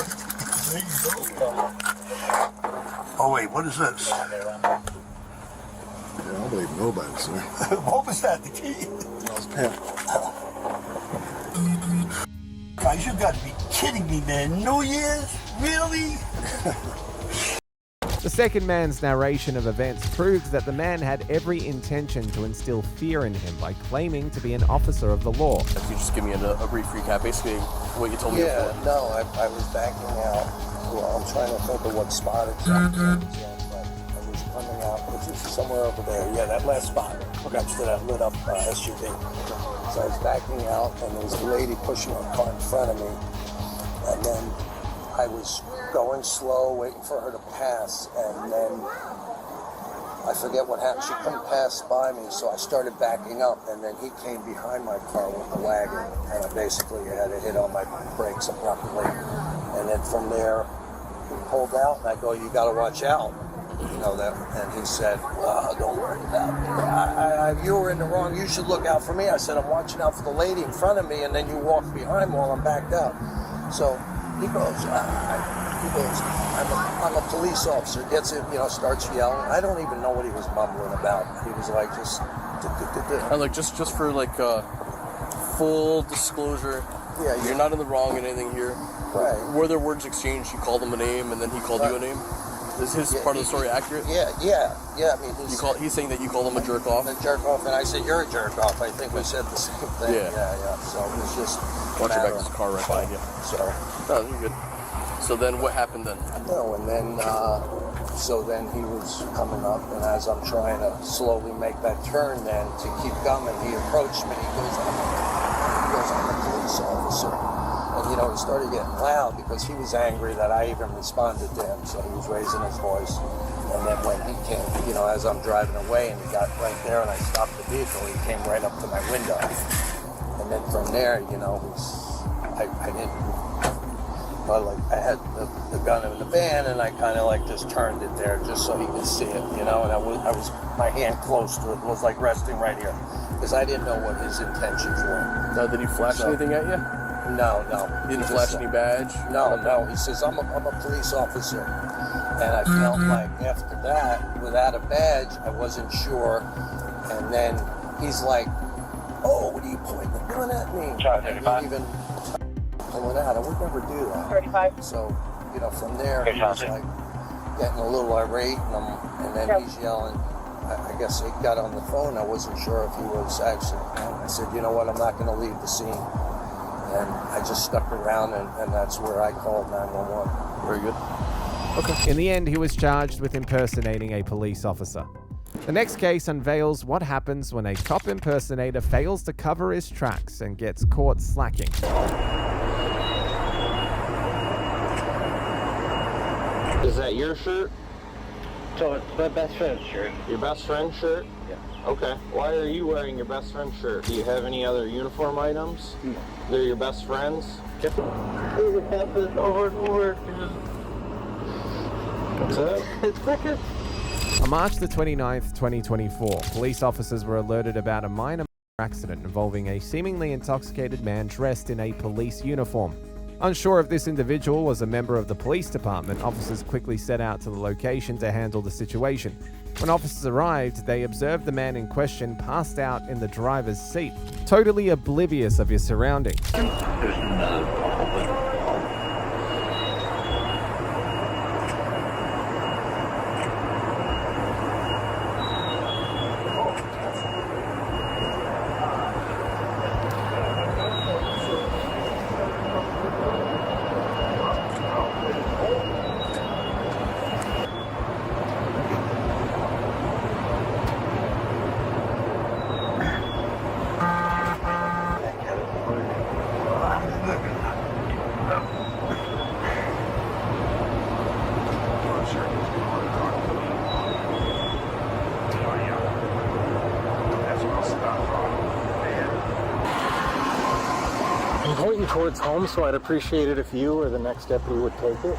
There you go. Oh, wait, what is this? Yeah, I don't believe nobody, sir. What was that, the key? That was pimp. Guys, you gotta be kidding me, man. New Year's? Really? The second man's narration of events proves that the man had every intention to instill fear in him by claiming to be an officer of the law. If you just give me a brief recap, basically what you told me Yeah, before. no, I was backing out. Well, I'm trying to think of what spot exactly I was in, but I was coming out, which is somewhere over there. Yeah, that last spot next to that lit up SUV. So I was backing out, and there was a lady pushing a car in front of me, and then I was going slow, waiting for her to pass, and then I forget what happened. She couldn't pass by me, so I started backing up, and then he came behind my car with the wagon, and I basically had to hit on my brakes abruptly. And then from there, he pulled out, and I go, "You got to watch out." You know that, and he said, "Don't worry about it. You were in the wrong. You should look out for me." I said, "I'm watching out for the lady in front of me, and then you walk behind while I'm backed up." So he goes, I'm a police officer. Gets it, starts yelling. I don't even know what he was mumbling about. He was like just. And like just for like full disclosure, yeah, you're not in the wrong in anything here. Right. Were there words exchanged? You called him a name, and then he called you a name. Is his part of the story accurate? Yeah. I mean, he's saying that you called him a jerk off. A jerk off, and I said you're a jerk off. I think we said the same thing. Yeah. So it was just. Watch your back. There's a car right behind you. So. No, you're good. So then, what happened then? No, and then, so then he was coming up, and as I'm trying to slowly make that turn, then to keep coming, he approached me. He goes, "I'm a police officer." And, he started getting loud because he was angry that I even responded to him. So he was raising his voice. And then when he came, as I'm driving away and he got right there and I stopped the vehicle, he came right up to my window. And then from there, you know, I didn't, but like I had the gun in the van, and I kind of like just turned it there just so he could see it, you know, and I was my hand close to it, was like resting right here, because I didn't know what his intentions were. Now, did he flash anything at you? No. He didn't flash any badge? No. He says, I'm a police officer. And I felt like after that, without a badge, I wasn't sure. And then he's like, oh, what are you pointing the gun at me? And he even pulling out. I would never do that. 35. So, you know, from there, he was like getting a little irate, and then he's yelling. I guess he got on the phone. I wasn't sure if he was actually. I said, you know what, I'm not going to leave the scene. And I just stuck around, and that's where I called 911. Very good. Okay. In the end, he was charged with impersonating a police officer. The next case unveils what happens when a cop impersonator fails to cover his tracks and gets caught slacking. Is that your shirt? So it's my best friend's shirt. Your best friend's shirt? Yeah. Okay. Why are you wearing your best friend's shirt? Do you have any other uniform items? No. They're your best friends? It happens over and over. What's that? It's freaking. On March the 29th, 2024, police officers were alerted about a minor accident involving a seemingly intoxicated man dressed in a police uniform. Unsure if this individual was a member of the police department, officers quickly set out to the location to handle the situation. When officers arrived, they observed the man in question passed out in the driver's seat, totally oblivious of his surroundings. I'm pointing towards home, so I'd appreciate it if you or the next deputy would take it.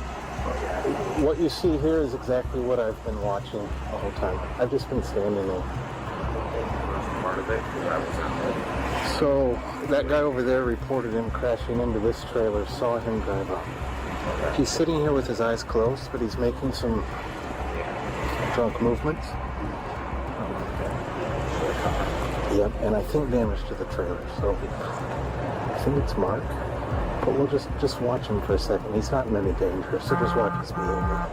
What you see here is exactly what I've been watching the whole time. I've just been standing there. So that guy over there reported him crashing into this trailer, saw him drive up. He's sitting here with his eyes closed, but he's making some drunk movements. Yep, and I think damage to the trailer, so I think it's Mark. But we'll just watch him for a second. He's not in any danger, so just watch his behavior.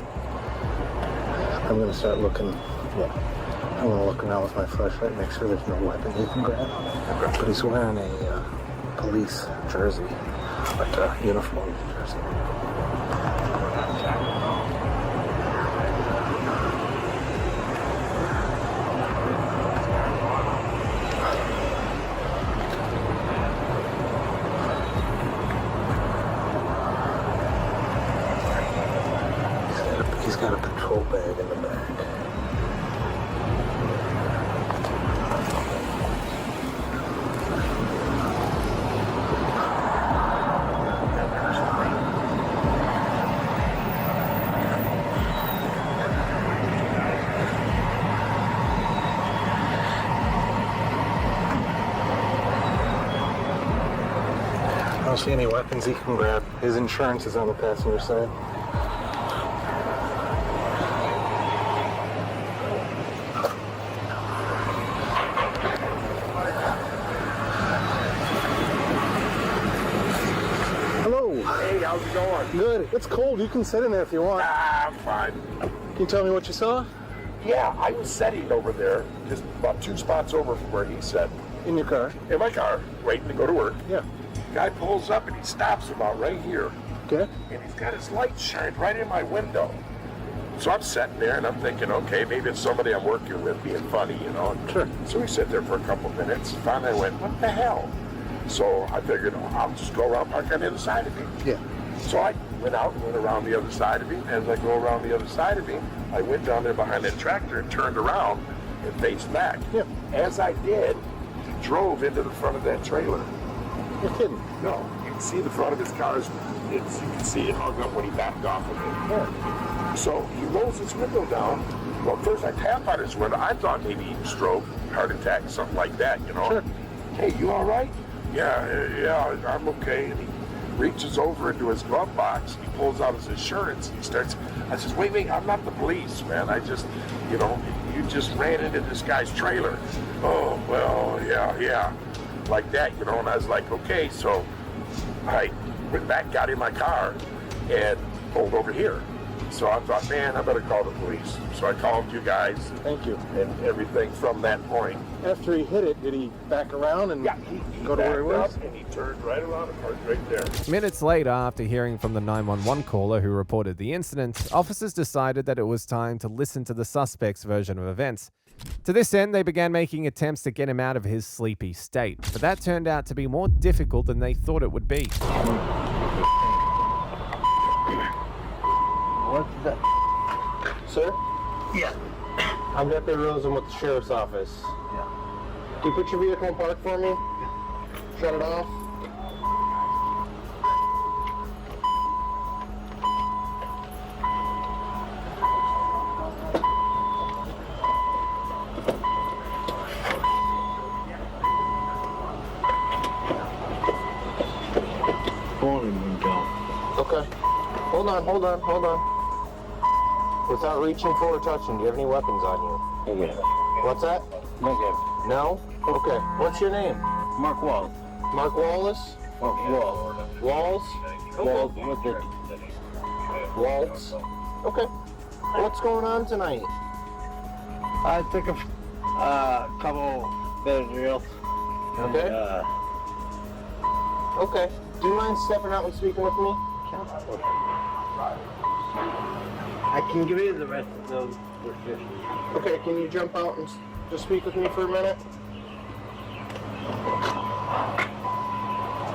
I'm gonna start looking, I'm gonna look around with my flashlight, make sure there's no weapon he can grab. But he's wearing a police jersey, like a uniform jersey. He's got a patrol bag in the back. I don't see any weapons he can grab. His insurance is on the passenger side. Hey, how's it going? Good. It's cold. You can sit in there if you want. Nah, I'm fine. Can you tell me what you saw? Yeah, I was sitting over there, just about 2 spots over from where he sat. In your car? In my car, waiting to go to work. Yeah. Guy pulls up and he stops about right here. Okay. And he's got his light shined right in my window. So I'm sitting there and I'm thinking, okay, maybe it's somebody I'm working with being funny, you know. Sure. So we sit there for a couple minutes. Finally I went, what the hell? So I figured, I'll just go around, park on the other side of him. Yeah. So I went out and went around the other side of him. As I go around the other side of him, I went down there behind that tractor and turned around and faced back. Yeah. As I did, he drove into the front of that trailer. You're kidding. No. You can see the front of his car. You can see it hung up when he backed off of it. Yeah. So he rolls his window down. Well, first I tap on his window. I thought maybe stroke, heart attack, something like that, you know. Sure. Hey, you all right? Yeah, I'm okay. And he reaches over into his glove box. He pulls out his insurance. And he starts. I says, wait, I'm not the police, man. I just, you just ran into this guy's trailer. Oh, well, yeah, like that, you know. And I was like, okay, so I went back, got in my car, and pulled over here. So I thought, man, I better call the police. So I called you guys. Thank you. And everything from that point. After he hit it, did he back around and go to where he was? And he turned right around and parked right there. Minutes later, after hearing from the 911 caller who reported the incident, officers decided that it was time to listen to the suspect's version of events. To this end, they began making attempts to get him out of his sleepy state, but that turned out to be more difficult than they thought it would be. What's that? Sir? Yeah. I'm Deputy Rosen with the Sheriff's Office. Yeah. Can you put your vehicle in park for me? Shut it off. Okay. Hold on. Without reaching for or touching, do you have any weapons on you? Negative. What's that? Negative. No? Okay. What's your name? Mark Wallace. Mark Wallace? Walls. Walls? Walls with the Waltz? Okay. What's going on tonight? I took a couple Benadryls. Okay. Okay. Do you mind stepping out and speaking with me? I can give you the rest of those prescriptions. Okay, can you jump out and just speak with me for a minute?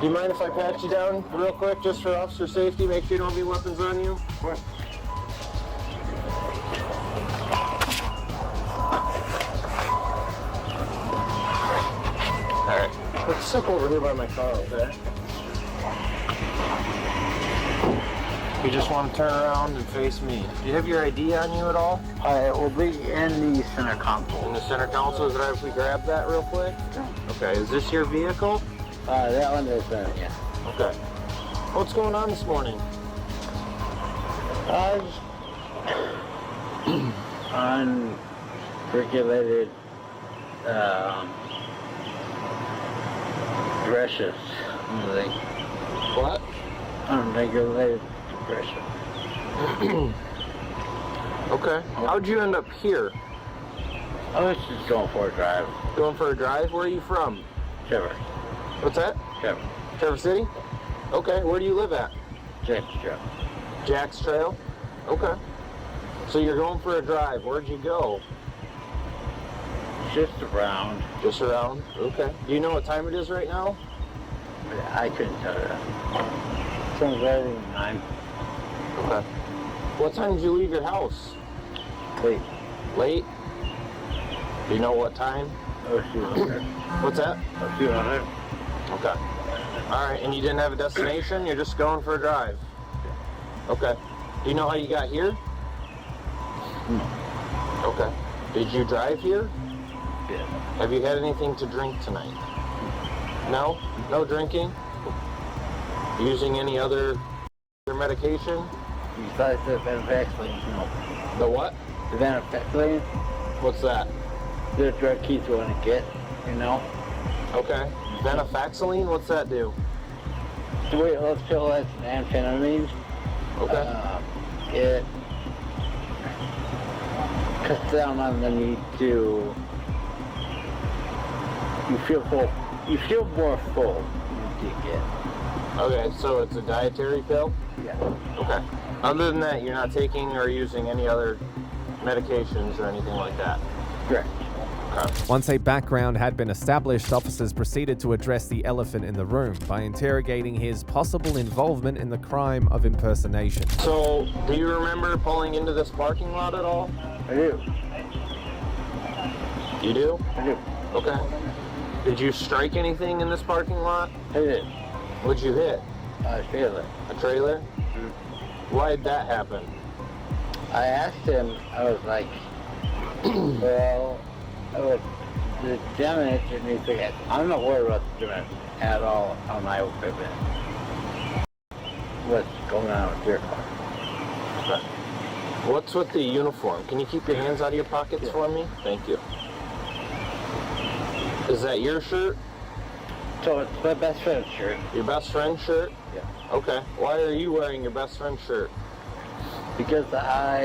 Do you mind if I pat you down real quick just for officer safety? Make sure you don't have any weapons on you? What? Alright. Let's step over here by my car, okay? You just want to turn around and face me. Do you have your ID on you at all? It will be in the center console. In the center console? Is it right if we grab that real quick? Okay, is this your vehicle? That one is, yeah. Okay. What's going on this morning? Unregulated aggression. What? Unregulated aggression. Okay. How'd you end up here? I was just going for a drive. Going for a drive? Where are you from? Trevor. What's that? Trevor. Trevor City? Okay. Where do you live at? Jack's Trail. Jack's Trail? Okay. So you're going for a drive. Where'd you go? Just around. Just around? Okay. Do you know what time it is right now? I couldn't tell you that. Sounds better than 9. Okay. What time did you leave your house? Late. Late? Do you know what time? Oh, shoot. What's that? Oh, 200. Okay. All right, and you didn't have a destination? You're just going for a drive? Okay. Do you know how you got here? No. Okay. Did you drive here? Yeah. Have you had anything to drink tonight? No? No drinking? Using any other medication? Besides the venlafaxine, no. The what? The venlafaxine? What's that? The drug kids want to get, you know? Okay. Venlafaxine? What's that do? The weight loss pill that's amphetamine. Okay. It cuts down on the need to. You feel full. You feel more full than you get. Okay, so it's a dietary pill? Yeah. Okay. Other than that, you're not taking or using any other medications or anything like that? Correct. Okay. Once a background had been established, officers proceeded to address the elephant in the room by interrogating his possible involvement in the crime of impersonation. So, do you remember pulling into this parking lot at all? I do. You do? I do. Okay. Did you strike anything in this parking lot? I did. What'd you hit? A trailer. A trailer? Why'd that happen? I asked him, I was like, well, the damage, and he said, I'm not worried about the damage at all on my equipment. What's going on with your car? Okay. What's with the uniform? Can you keep your hands out of your pockets for me? Thank you. Is that your shirt? So it's my best friend's shirt. Your best friend's shirt? Yeah. Okay. Why are you wearing your best friend's shirt? Because I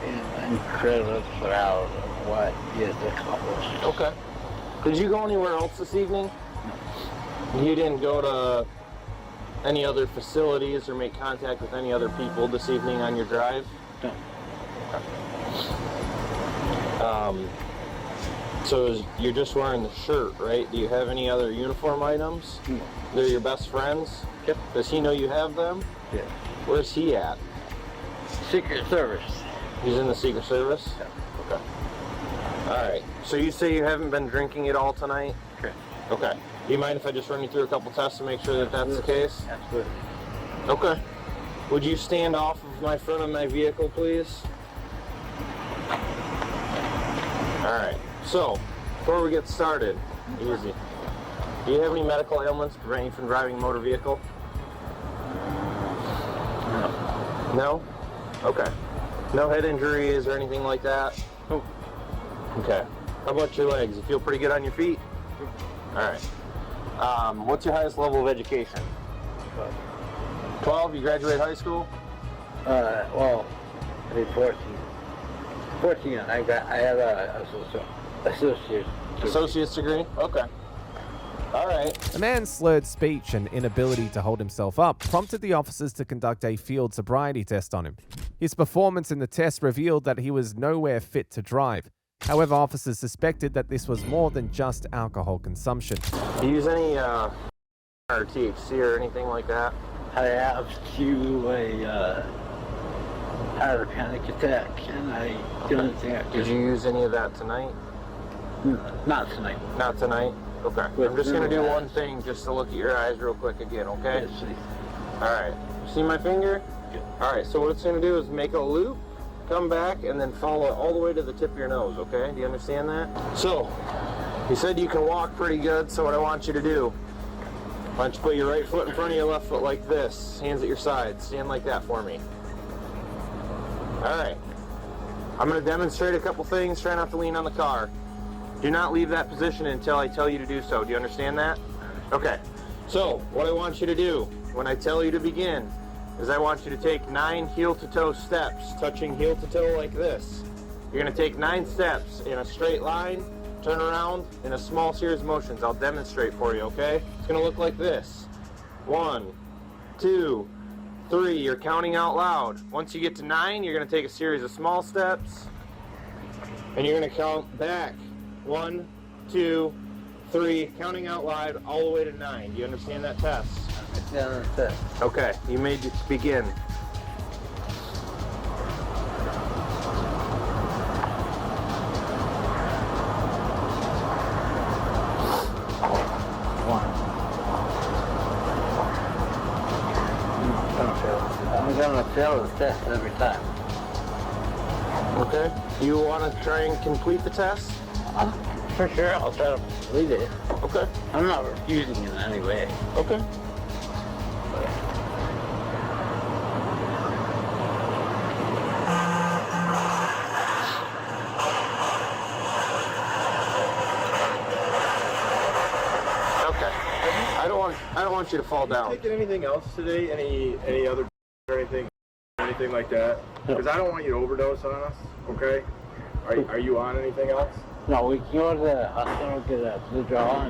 am incredibly proud of what he has accomplished. Okay. Did you go anywhere else this evening? No. You didn't go to any other facilities or make contact with any other people this evening on your drive? No. Okay. So you're just wearing the shirt, right? Do you have any other uniform items? No. They're your best friends? Yep. Does he know you have them? Yeah. Where's he at? Secret Service. He's in the Secret Service? Yeah. Okay. Alright. So you say you haven't been drinking at all tonight? Correct. Okay. Do you mind if I just run you through a couple tests to make sure that that's the case? Absolutely. Okay. Would you stand off of my front of my vehicle, please? Alright. So, before we get started, easy. Do you have any medical ailments preventing you from driving a motor vehicle? No. No? Okay. No head injuries or anything like that? Nope. Okay. How about your legs? You feel pretty good on your feet? Alright. What's your highest level of education? 12? You graduated high school? Well, I did 14. 14, I have a associate's degree? Okay. Alright. The man's slurred speech and inability to hold himself up prompted the officers to conduct a field sobriety test on him. His performance in the test revealed that he was nowhere fit to drive. However, officers suspected that this was more than just alcohol consumption. Do you use any or THC or anything like that? I have had a panic attack, and I don't think. Did you use any of that tonight? Not tonight. Not tonight? Okay. I'm just going to do one thing just to look at your eyes real quick again, okay? Yes, please. Alright. See my finger? Alright, so what it's going to do is make a loop, come back, and then follow it all the way to the tip of your nose, okay? Do you understand that? So, you said you can walk pretty good, so what I want you to do, why don't you put your right foot in front of your left foot like this, hands at your sides, stand like that for me. Alright. I'm going to demonstrate a couple things, try not to lean on the car. Do not leave that position until I tell you to do so. Do you understand that? Okay. So, what I want you to do, when I tell you to begin, is I want you to take 9 heel-to-toe steps, touching heel-to-toe like this. You're going to take 9 steps in a straight line, turn around, in a small series of motions. I'll demonstrate for you, okay? It's going to look like this. 1, 2, 3. You're counting out loud. Once you get to 9, you're going to take a series of small steps, and you're going to count back. 1, 2, 3, counting out loud all the way to 9. Do you understand that test? I understand. Okay, you may begin. I'm gonna fail the test every time. Okay. You want to try and complete the test? For sure, I'll try to complete it. Okay. I'm not refusing in any way. Okay. I don't want you to fall down. Taking anything else today? Any other or anything like that? Because I don't want you to overdose on us. Okay? Are you on anything else? No, we can go to the hospital, get a blue draw.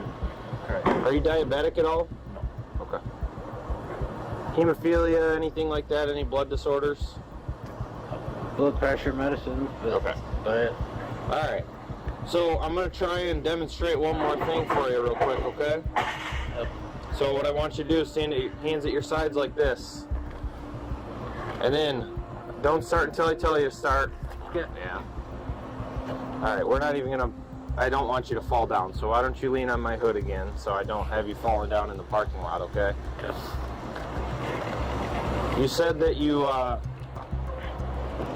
Okay. Are you diabetic at all? No. Okay. Hemophilia, anything like that? Any blood disorders? Blood pressure medicine. Okay. But all right. So I'm gonna try and demonstrate one more thing for you, real quick. Okay? Yep. So what I want you to do is stand at your hands at your sides like this, and then don't start until I tell you to start. Yeah. All right. We're not even gonna I don't want you to fall down. So why don't you lean on my hood again so I don't have you falling down in the parking lot, okay? Yes. You said that you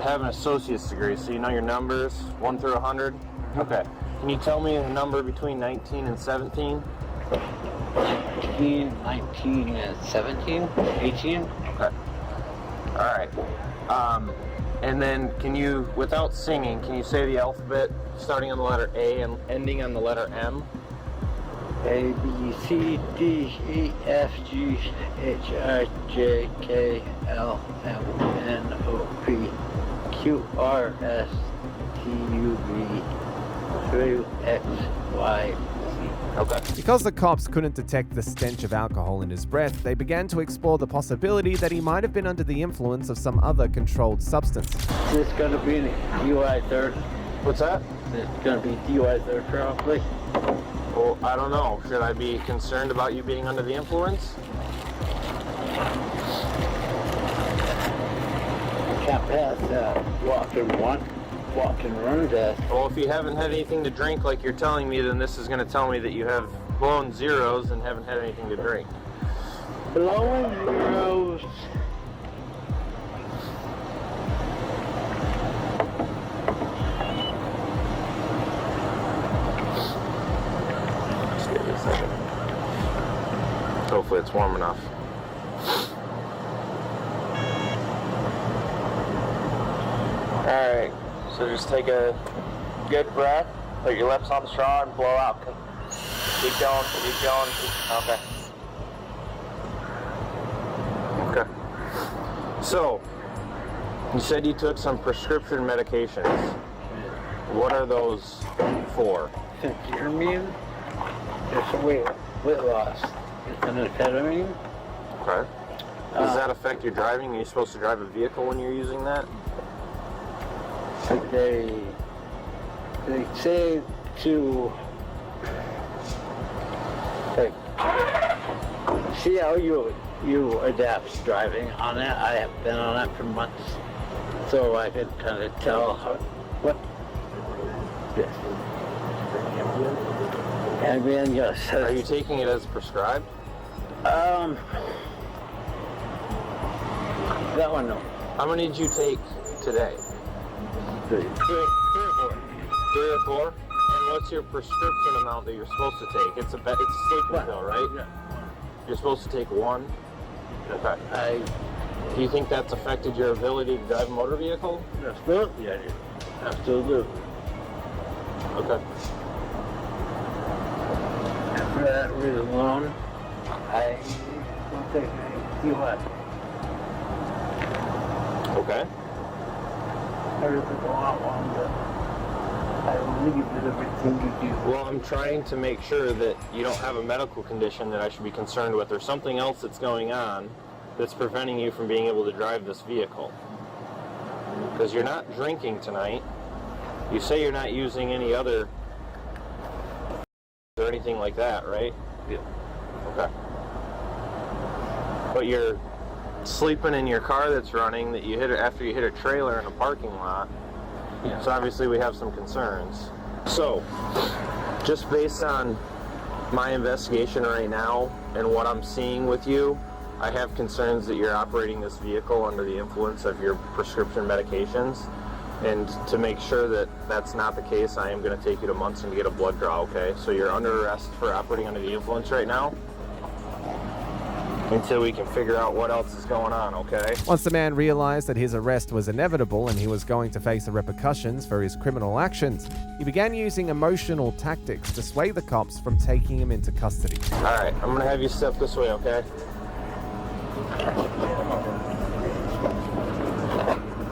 have an associate's degree, so you know your numbers, 1 through 100? Okay. Can you tell me a number between 19 and 17? 18, 19, and 17? 18? Okay. Alright. And then can you, without singing, can you say the alphabet starting on the letter A and ending on the letter M? A, B, C, D, E, F, G, H, I, J, K, L, M, N, O, P, Q, R, S, T, U, V, W, X, Y, Z. Okay. Because the cops couldn't detect the stench of alcohol in his breath, they began to explore the possibility that he might have been under the influence of some other controlled substance. Is this going to be DUI third? What's that? Is it going to be DUI third probably? Well, I don't know. Should I be concerned about you being under the influence? Can't pass walk and run test. Well, if you haven't had anything to drink like you're telling me, then this is going to tell me that you have blown zeros and haven't had anything to drink. Blowing zeros. Just give me a second. Hopefully it's warm enough. Alright, so just take a good breath, put your lips on the straw and blow out. Keep going, keep going. Okay. Okay. So, you said you took some prescription medications. What are those for? Phentermine. It's a weight loss. It's an amphetamine. Okay. Does that affect your driving? Are you supposed to drive a vehicle when you're using that? They say to like, see how you adapt to driving on it. I have been on it for months, so I could kind of tell what. Yes. Ambien, yes. Are you taking it as prescribed? That one, no. How many did you take today? Three or four. 3 or 4? And what's your prescription amount that you're supposed to take? It's a sleeping pill, right? Yeah. You're supposed to take 1? Okay. Do you think that's affected your ability to drive a motor vehicle? Absolutely, I do. Absolutely. Okay. For that reason alone, I don't think I do what. Okay. Everything go on long, but I believe that everything you do. Well, I'm trying to make sure that you don't have a medical condition that I should be concerned with or something else that's going on that's preventing you from being able to drive this vehicle. Because you're not drinking tonight. You say you're not using any other or anything like that, right? Yeah. Okay. But you're sleeping in your car that's running that you hit it after you hit a trailer in a parking lot. Yeah. So obviously we have some concerns. So, just based on my investigation right now and what I'm seeing with you, I have concerns that you're operating this vehicle under the influence of your prescription medications. And to make sure that that's not the case, I am going to take you to Munson to get a blood draw, okay? So you're under arrest for operating under the influence right now until we can figure out what else is going on, okay? Once the man realized that his arrest was inevitable and he was going to face the repercussions for his criminal actions, he began using emotional tactics to sway the cops from taking him into custody. All right, I'm going to have you step this way, okay?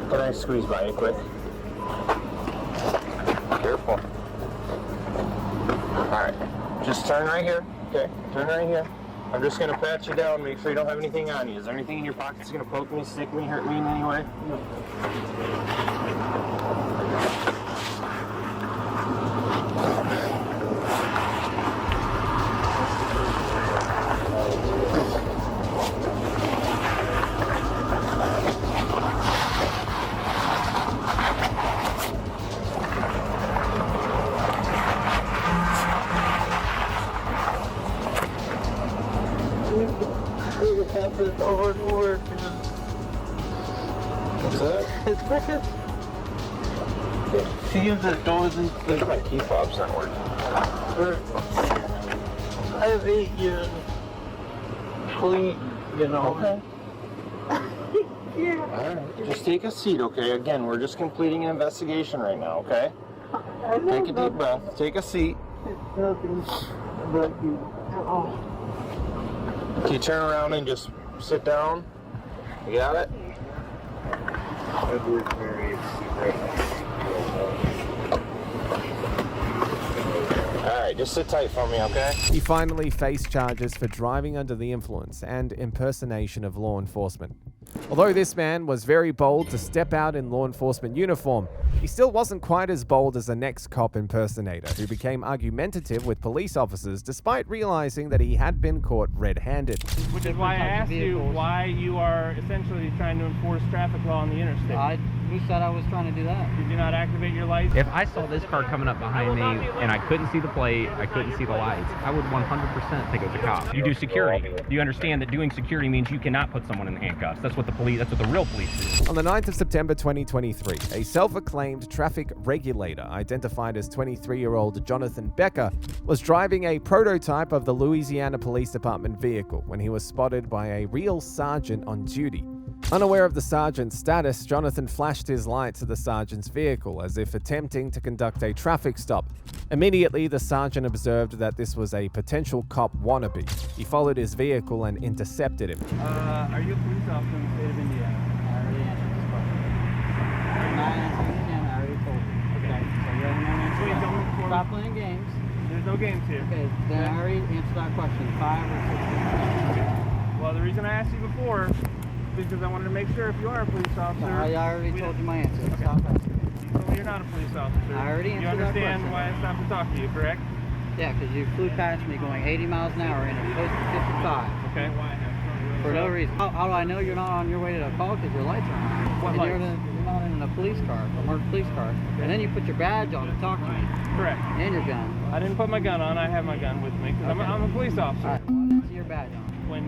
Can I squeeze by you quick? Careful. All right, just turn right here. Okay, turn right here. I'm just going to pat you down, make sure you don't have anything on you. Is there anything in your pockets going to poke me, stick me, hurt me in any way? No. It happens over and over again. What's that? It's because it seems that doesn't. My key fob's not working. I have 8 years clean, you know. Okay. Yeah. Alright, just take a seat, okay? Again, we're just completing an investigation right now, okay? Take a deep breath. Take a seat. It's nothing but you. Oh. Can you turn around and just sit down? You got it? Alright, just sit tight for me, okay? He finally faced charges for driving under the influence and impersonation of law enforcement. Although this man was very bold to step out in law enforcement uniform, he still wasn't quite as bold as the next cop impersonator, who became argumentative with police officers despite realizing that he had been caught red-handed. Which is why I asked you why you are essentially trying to enforce traffic law on the interstate. Who said I was trying to do that? Did you not activate your lights? If I saw this car coming up behind me and I couldn't see the plate, I couldn't see the lights, I would 100% think it was a cop. You do security. You understand that doing security means you cannot put someone in handcuffs. That's what the real police do. On the 9th of September 2023, a self-acclaimed traffic regulator identified as 23-year-old Jonathan Becker was driving a prototype of the Louisiana Police Department vehicle when he was spotted by a real sergeant on duty. Unaware of the sergeant's status, Jonathan flashed his lights at the sergeant's vehicle as if attempting to conduct a traffic stop. Immediately, the sergeant observed that this was a potential cop wannabe. He followed his vehicle and intercepted him. Are you a police officer in the state of Indiana? I already answered this question. I'm not answering again, I already told you. Okay, so you have no answer. Please don't Stop playing games. There's no games here. Okay, then I already answered that question. 5 or 6. Well, the reason I asked you before is because I wanted to make sure if you are a police officer. I already told you my answer. Okay. Stop asking. You told me you're not a police officer. I already answered that question. You understand why it's time to talk to you, correct? Yeah, because you flew past me going 80 miles an hour in a post 55. Okay. For no reason. How do I know you're not on your way to the call because your lights are on? What and lights? You're not in a police car, a marked police car. And then you put your badge on and talk to me. Correct. And your gun. I didn't put my gun on. I have my gun with me because I'm a police officer. All right. Well, I didn't see your badge on. When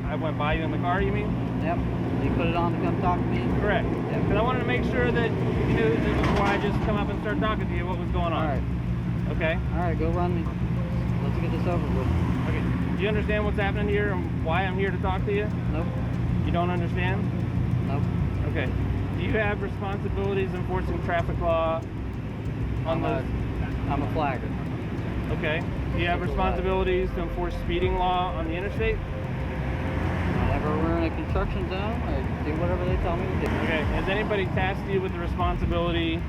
I went by you in the car, you mean? Yep. You put it on to come talk to me? Correct. Yep. Because I wanted to make sure that you knew that before I just come up and start talking to you what was going on. All right. Okay? All right, go run me. Let's get this over with. Okay. Do you understand what's happening here and why I'm here to talk to you? Nope. You don't understand? Nope. Okay. Do you have responsibilities enforcing traffic law on I'm a flagger. Okay. Do you have responsibilities to enforce speeding law on the interstate? Whenever we're in a construction zone, I do whatever they tell me to do. Okay. Has anybody tasked you with the responsibility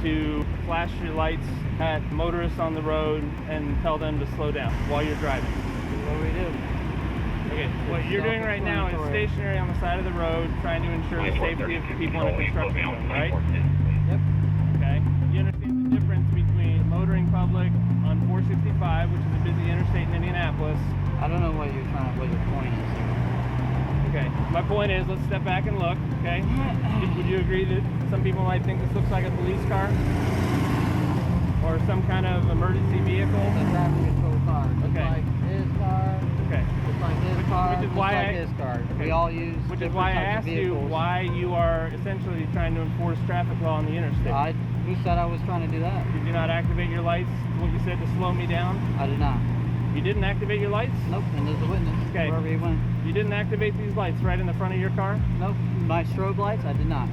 to flash your lights at motorists on the road and tell them to slow down while you're driving? What do we do? Okay, what you're doing right now is stationary on the side of the road trying to ensure the safety of the people in a construction zone, right? Yep. Okay. You understand the difference between motoring public on 465, which is a busy interstate in Indianapolis. I don't know what your point is. Okay. My point is, let's step back and look, okay? Would you agree that some people might think this looks like a police car? Or some kind of emergency vehicle? It's a traffic control car. Just Okay. like his car. Okay. Just like his car. Which is just why like his car. Okay. We all use Which is different why I types of asked you vehicles. why you are essentially trying to enforce traffic law on the interstate. Who said I was trying to do that? Did you not activate your lights? What you said to slow me down? I did not. You didn't activate your lights? Nope, and there's a witness Okay. wherever he went. You didn't activate these lights right in the front of your car? Nope, my strobe lights, I did not.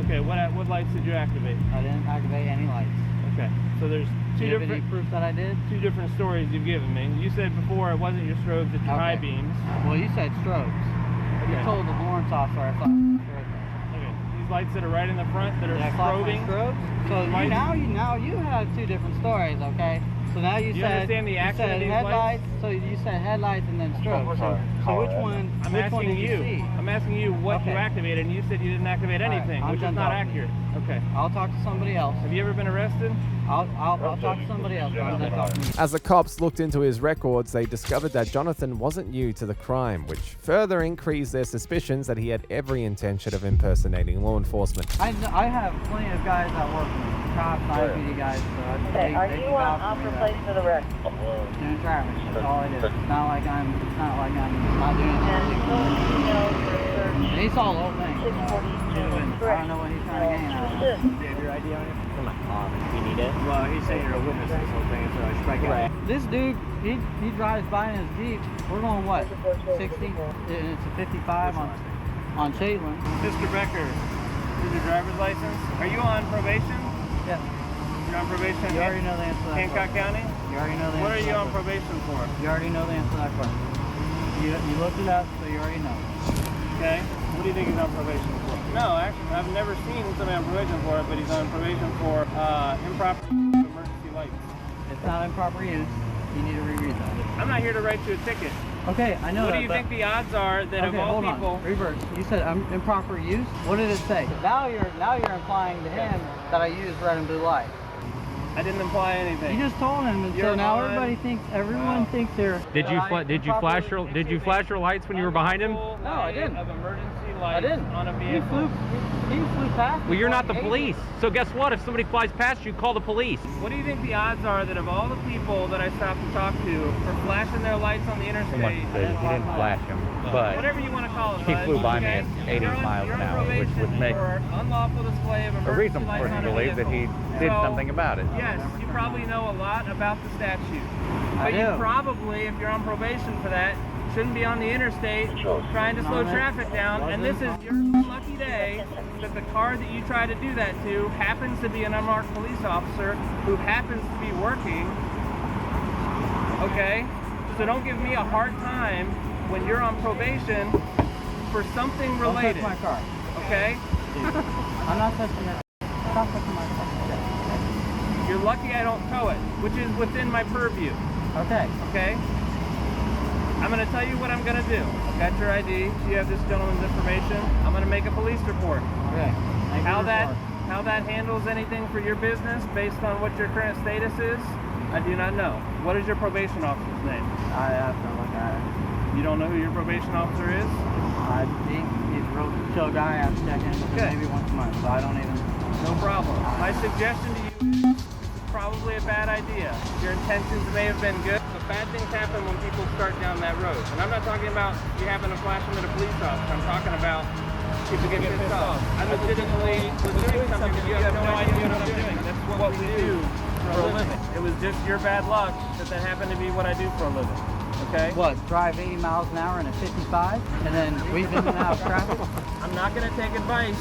Okay, what lights did you activate? I didn't activate any lights. Okay, so there's Do you have any proof that I did? two different stories you've given me. You said before it wasn't your strobes, it's your high beams. Well, you said strobes. You Okay. told the warrant officer I thought strobes. Okay, these lights that are right in the front that are Did I clock my strobing. strobes? So Lights- now you have two different stories, okay? So now you You said understand the you action said of these headlights. lights? So you said headlights and then strobes. So which one? I'm which asking one did you see? I'm asking you what you Okay. activated, and you said you didn't activate All right, anything, I'm which is done not talking. accurate. Okay. I'll talk to somebody else. Have you ever been arrested? I'll talk to somebody else. I'm not talking to you. As the cops looked into his records, they discovered that Jonathan wasn't new to the crime, which further increased their suspicions that he had every intention of impersonating law enforcement. I have plenty of guys that work for me. Cops, IPD guys. So Okay, are you on for place for the wreck? Doing traffic. That's all I do. It's not like I'm not doing anything. And he saw the whole thing. 642. I don't know what he's trying to gain out of it. Do you have your ID on you? Come on, you need it. Well, he's saying you're a witness to this whole thing, so I should probably get it. This dude, he drives by in his Jeep. We're going what? 60? And it's a 55 on Caitlin. Mr. Becker, is your driver's license? Are you on probation? Yeah. You're on probation? You already know the answer to that Hancock question. County? You already know the answer. What are to you that on question. probation for? You already know the answer to that question. You looked it up, so you already know. Okay. What do you think he's on probation for? No, actually, I've never seen somebody on probation for it, but he's on probation for improper use of emergency lights. It's not improper use. You need to reread that. I'm not here to write you a ticket. Okay, I know What that, do you but- think the odds are that of all hold people... on. Reverse. You said improper use? What did it say? Now you're implying to him that I used red and blue light. I didn't imply anything. You just told him, and so now everyone thinks they're. Did you flash your lights when you were behind him? No, I didn't. Of emergency I lights didn't. on a vehicle. He flew past. Well, you're not the police. So guess what? If somebody flies past you, call the police. What do you think the odds are that of all the people that I stopped to talk to for flashing their lights on the interstate? He didn't flash him, but whatever you want to call it. he bud, flew by me okay? at 80 miles an hour, which would make for unlawful display of a emergency reason lights for him on to a believe that he vehicle. did So, something about it. Yes, you probably know a lot about the statute. I But you do. probably, if you're on probation for that, shouldn't be on the interstate trying to slow traffic down. And this is your lucky day that the car that you try to do that to happens to be an unmarked police officer who happens to be working. Okay? So don't give me a hard time when you're on probation for something related. Don't touch my car. Okay? I'm not touching your. Stop touching my car. You're lucky I don't tow it, which is within my purview. Okay. Okay? I'm going to tell you what I'm going to do. I've got your ID. You have this gentleman's information. I'm going to make a police report. Okay. How that handles anything for your business based on what your current status is, I do not know. What is your probation officer's name? I have to look at it. You don't know who your probation officer is? He's a real chill guy. I have to check in with him maybe once a month, so I don't even. No problem. My suggestion to you is probably a bad idea. Your intentions may have been good, but bad things happen when people start down that road. And I'm not talking about you having to flash them at a police officer. I'm talking about people getting pissed off. I'm legitimately doing something that you have no idea what I'm doing. That's what we do for a living. It was just your bad luck that happened to be what I do for a living. Okay? What? Drive 80 miles an hour in a 55, and then we've been in and out of traffic. I'm not going to take advice.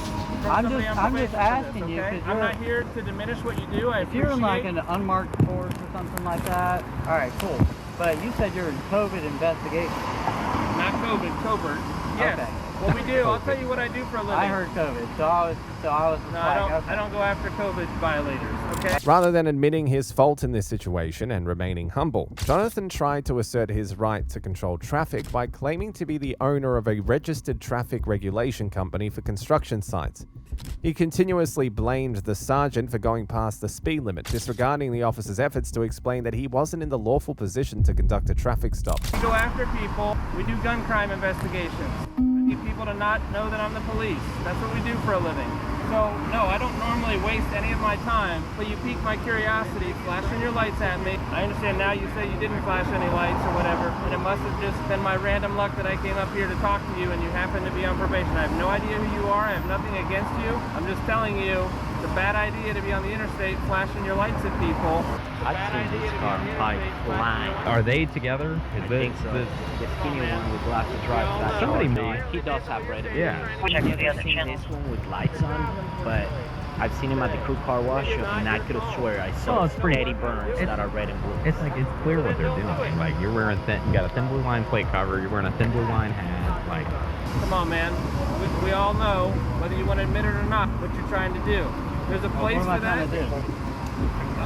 I'm just asking you okay? because I'm not here to diminish what you do. If you're in like an unmarked Ford or something like that, all right, cool. But you said you're in COVID investigation. Not COVID, covert. Yes. Okay. What we do, I'll tell you what I do for a living. I heard COVID, so I was No, I don't go after COVID violators. Okay. Rather than admitting his fault in this situation and remaining humble, Jonathan tried to assert his right to control traffic by claiming to be the owner of a registered traffic regulation company for construction sites. He continuously blamed the sergeant for going past the speed limit, disregarding the officer's efforts to explain that he wasn't in the lawful position to conduct a traffic stop. We go after people. We do gun crime investigations. I need people to not know that I'm the police. That's what we do for a living. So, no, I don't normally waste any of my time, but you pique my curiosity, flashing your lights at me. I understand now you say you didn't flash any lights or whatever, and it must have just been my random luck that I came up here to talk to you and you happen to be on probation. I have no idea who you are. I have nothing against you. I'm just telling you, it's a bad idea to be on the interstate flashing your lights at people. I've seen this car pipe line. Are they together? I think so. The skinny one with glasses drives that. Somebody He does have red. Yeah. I've never seen this one with lights on, but I've seen him at the crew car wash, and I could have swear I saw steady burns that are red and blue. It's like it's clear what they're doing. Like you're wearing you got a thin blue line plate cover. You're wearing a thin blue line hat. Like, come on, man. We all know, whether you want to admit it or not, what you're trying to do. There's a place for that.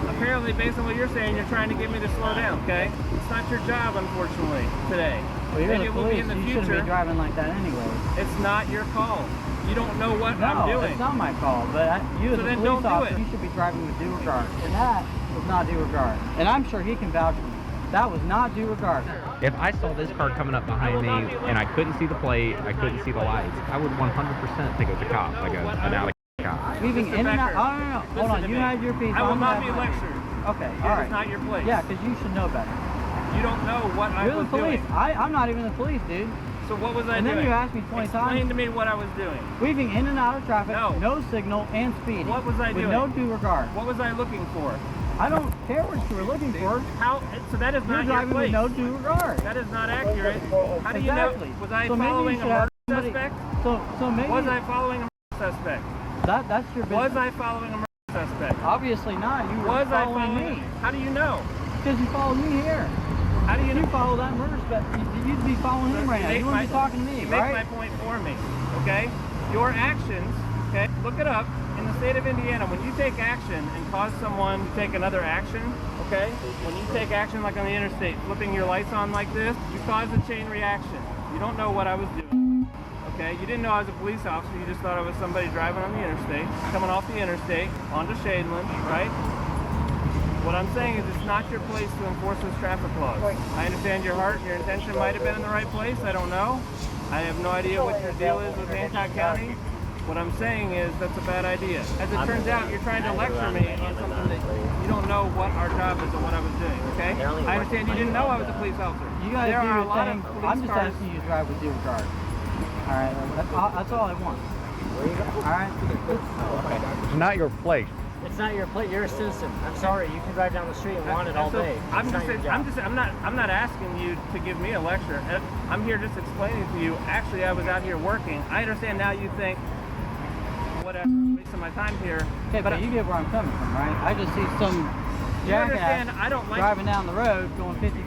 Apparently, based on what you're saying, you're trying to get me to slow down, okay? It's not your job, unfortunately, today. Well, you're Maybe the it will be police. in the You future. shouldn't be driving like that anyway. It's not your call. You don't know what No, I'm doing. it's not my call. But you as So a then police don't do officer, it. you should be driving with due regard. And that was not due regard. And I'm sure he can vouch for me. That was not due regard. If I saw this car coming up behind me and I couldn't see the plate, I couldn't see the lights, I would 100% think it was a cop, like an alley cop. Weaving in and out. Oh, no. Hold on. You had your piece. I will I'm not gonna be have mine. lectured. Okay, Here all right. is not your place. Yeah, because you should know better. You don't know what I You're was the police. doing. I'm not even the police, dude. So what was I And doing? then you asked me 20 times. Explain to me what I was doing. Weaving in and out of traffic, No. no signal, and speeding. What was I with doing? no due regard. What was I looking for? I don't care what you were looking for. How? So that is You're not your driving place. with no due regard. That is not accurate. How do you Exactly. know? Was I So maybe you following a should have murder somebody- suspect? So maybe Was I following a murder suspect? that's your business. Was I following a murder suspect? Obviously not. You were Was I following following? me. How do you know? Because you followed me here. How do you know? You follow that murder suspect. You'd be following him right now. You wouldn't be talking to me, You right? make my point for me, okay? Your actions, okay? Look it up. In the state of Indiana, when you take action and cause someone to take another action, okay? When you take action like on the interstate, flipping your lights on like this, you cause a chain reaction. You don't know what I was doing, okay? You didn't know I was a police officer. You just thought I was somebody driving on the interstate, coming off the interstate onto Shadeland, right? What I'm saying is it's not your place to enforce those traffic laws. I understand your heart, your intention might have been in the right place. I don't know. I have no idea what your deal is with Hancock County. What I'm saying is that's a bad idea. As it turns out, you're trying to lecture me on something that you don't know what our job is and what I was doing, okay? I understand you didn't know I was a police officer. You guys there do are a your lot thing. of police I'm just cars. asking you to drive with due regard. All right, that's all I want. All right. It's not your place. It's not your plate. You're a citizen. I'm sorry. You can drive down the street and want it all So, day. I'm not asking you to give me a lecture. I'm here just explaining to you. Actually, I was out here working. I understand now. You think whatever, I'm wasting my time here. Okay, but you get where I'm coming from, right? I just see some You understand? jackass I don't like driving down the road going 50.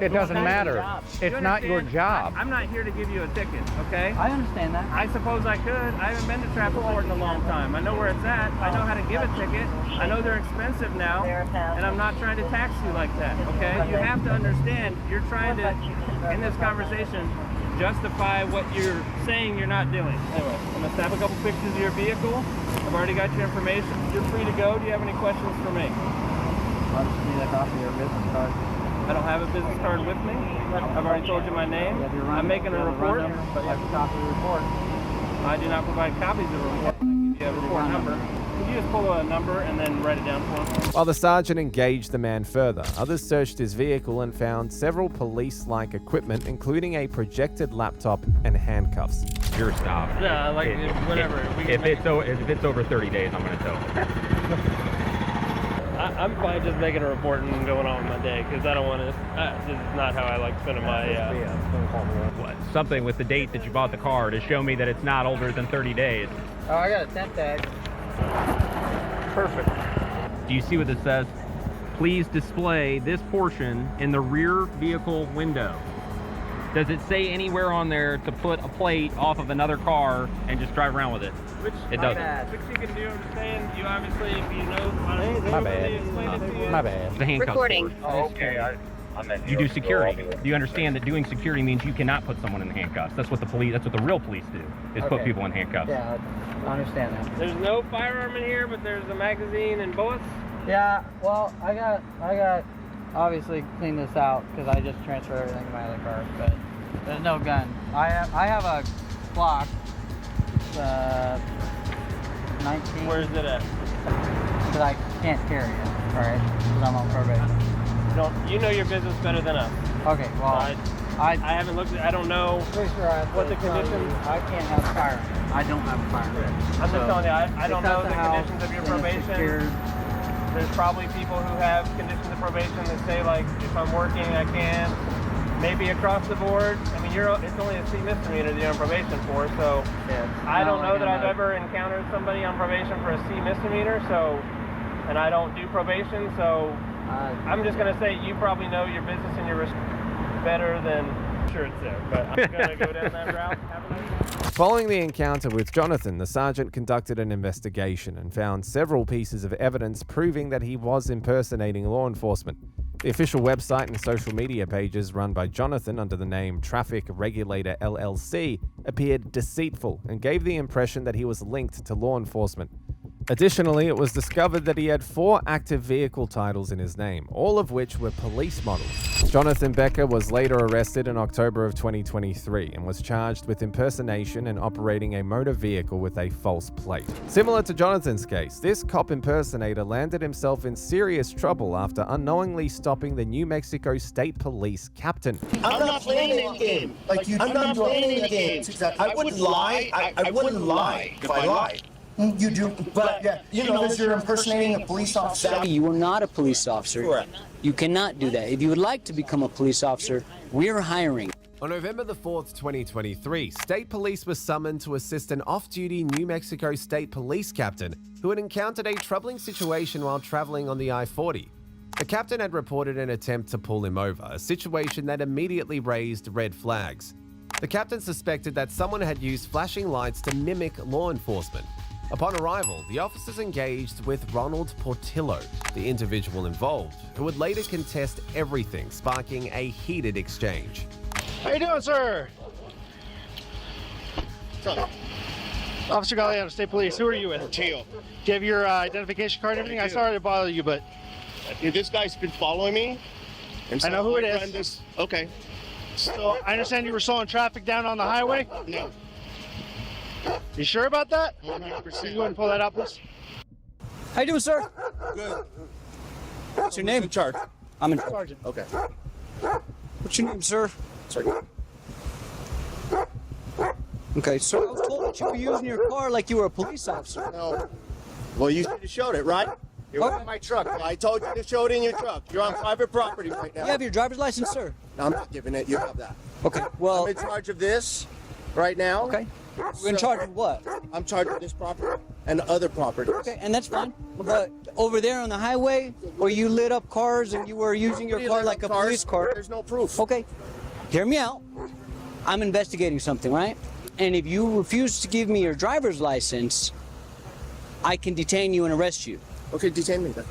It doesn't matter. It's not your job. I'm not here to give you a ticket, okay? I understand that. I suppose I could. I haven't been to traffic court in a long time. I know where it's at. I know how to give a ticket. I know they're expensive now, and I'm not trying to tax you like that, okay? You have to understand, you're trying to, in this conversation, justify what you're saying you're not doing. Anyway, I'm gonna snap a couple pictures of your vehicle. I've already got your information. You're free to go. Do you have any questions for me? I just need a copy of your business card. I don't have a business card with me. I've already told you my name. I'm making a report. But you have a copy of the report. I do not provide copies of the report. You have a report number. Could you just pull a number and then write it down for me? While the sergeant engaged the man further, others searched his vehicle and found several police-like equipment, including a projected laptop and handcuffs. Your stop. Yeah, like whatever. If it's over 30 days, I'm going to tow. I'm fine just making a report and going on with my day because I don't want to. This is not how I like spending my. Something with the date that you bought the car to show me that it's not older than 30 days. Oh, I got a temp tag. Perfect. Do you see what it says? Please display this portion in the rear vehicle window. Does it say anywhere on there to put a plate off of another car and just drive around with it? It doesn't. Which you can do. I'm just saying. You obviously, if you know. My bad. My bad. The handcuffs. Recording. Oh, okay. You do security. Do you understand that doing security means you cannot put someone in handcuffs? That's what the police. That's what the real police do. Is put people in handcuffs. Yeah, I understand that. There's no firearm in here, but there's a magazine and bullets. Yeah, well, I got obviously clean this out because I just transferred everything in my other car, but there's no gun. I have a Glock. 19. Where's it at? Because I can't carry it, alright? Because I'm on probation. You know your business better than us. Okay, well, I haven't looked at. I don't know what the conditions. I can't have a firearm. I don't have a firearm. I'm just telling you, I don't know the conditions of your probation. There's probably people who have conditions of probation that say, like, if I'm working, I can. Maybe across the board. I mean, it's only a C misdemeanor that you're on probation for, so I don't know that I've ever encountered somebody on probation for a C misdemeanor, and I don't do probation, so I'm just going to say you probably know your business and your risk better than sure it's there, but I'm going to go down that route. Have a nice day. Following the encounter with Jonathan, the sergeant conducted an investigation and found several pieces of evidence proving that he was impersonating law enforcement. The official website and social media pages run by Jonathan under the name Traffic Regulator LLC appeared deceitful and gave the impression that he was linked to law enforcement. Additionally, it was discovered that he had 4 active vehicle titles in his name, all of which were police models. Jonathan Becker was later arrested in October of 2023 and was charged with impersonation and operating a motor vehicle with a false plate. Similar to Jonathan's case, this cop impersonator landed himself in serious trouble after unknowingly stopping the New Mexico State Police captain. I'm not playing a game. I'm not playing a game. I wouldn't lie. I wouldn't lie if I lied. You do, but you know, you're impersonating a police officer. You are not a police officer. Correct. You cannot do that. If you would like to become a police officer, we're hiring. On November the 4th, 2023, state police were summoned to assist an off-duty New Mexico State Police captain who had encountered a troubling situation while traveling on the I-40. The captain had reported an attempt to pull him over, a situation that immediately raised red flags. The captain suspected that someone had used flashing lights to mimic law enforcement. Upon arrival, the officers engaged with Ronald Portillo, the individual involved, who would later contest everything, sparking a heated exchange. How you doing, sir? Officer Galliano, State Police. Who are you with? Teal. Do you have your identification card and everything? I sorry to bother you, but... This guy's been following me. I know who it is. Okay. So, I understand you were slowing traffic down on the highway? No. You sure about that? 100%. Can you go ahead and pull that up, please? How you doing, sir? Good. What's your name? In charge. I'm in Sergeant. Okay. What's your name, sir? Sergeant. Okay, so I was told that you were using your car like you were a police officer. No. Well, you should have showed it, right? You're in my truck. I told you to show it in your truck. You're on private property right now. You have your driver's license, sir? No, I'm not giving it. You have that. Okay, well... I'm in charge of this right now. Okay. You're in charge of what? I'm charged of this property and other properties. Okay, and that's fine. But over there on the highway, where you lit up cars and you were using your car like a police car... There's no proof. Okay, hear me out. I'm investigating something, right? And if you refuse to give me your driver's license, I can detain you and arrest you. Okay, detain me then.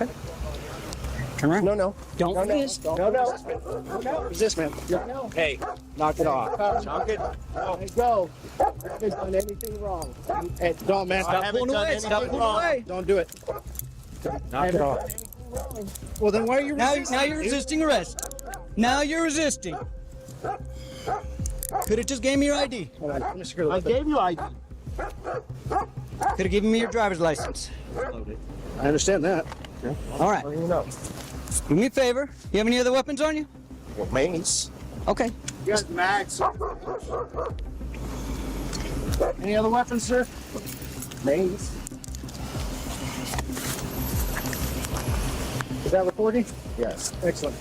Okay. Turn around. No. Don't resist. No. Resist, man. No. Hey, knock it off. Knock it. No. Hey, go. I haven't done anything wrong. Hey, don't, man. Stop pulling away. Stop pulling away. Don't do it. Knock it off. Well, then why are you resisting? Now you're resisting arrest. Now you're resisting. Could have just gave me your ID. I gave you ID. Could have given me your driver's license. I understand that. Yeah. All right. You know. Do me a favor. You have any other weapons on you? Well, mace. Okay. You got mags. Any other weapons, sir? Mace. Is that recording? Yes. Excellent.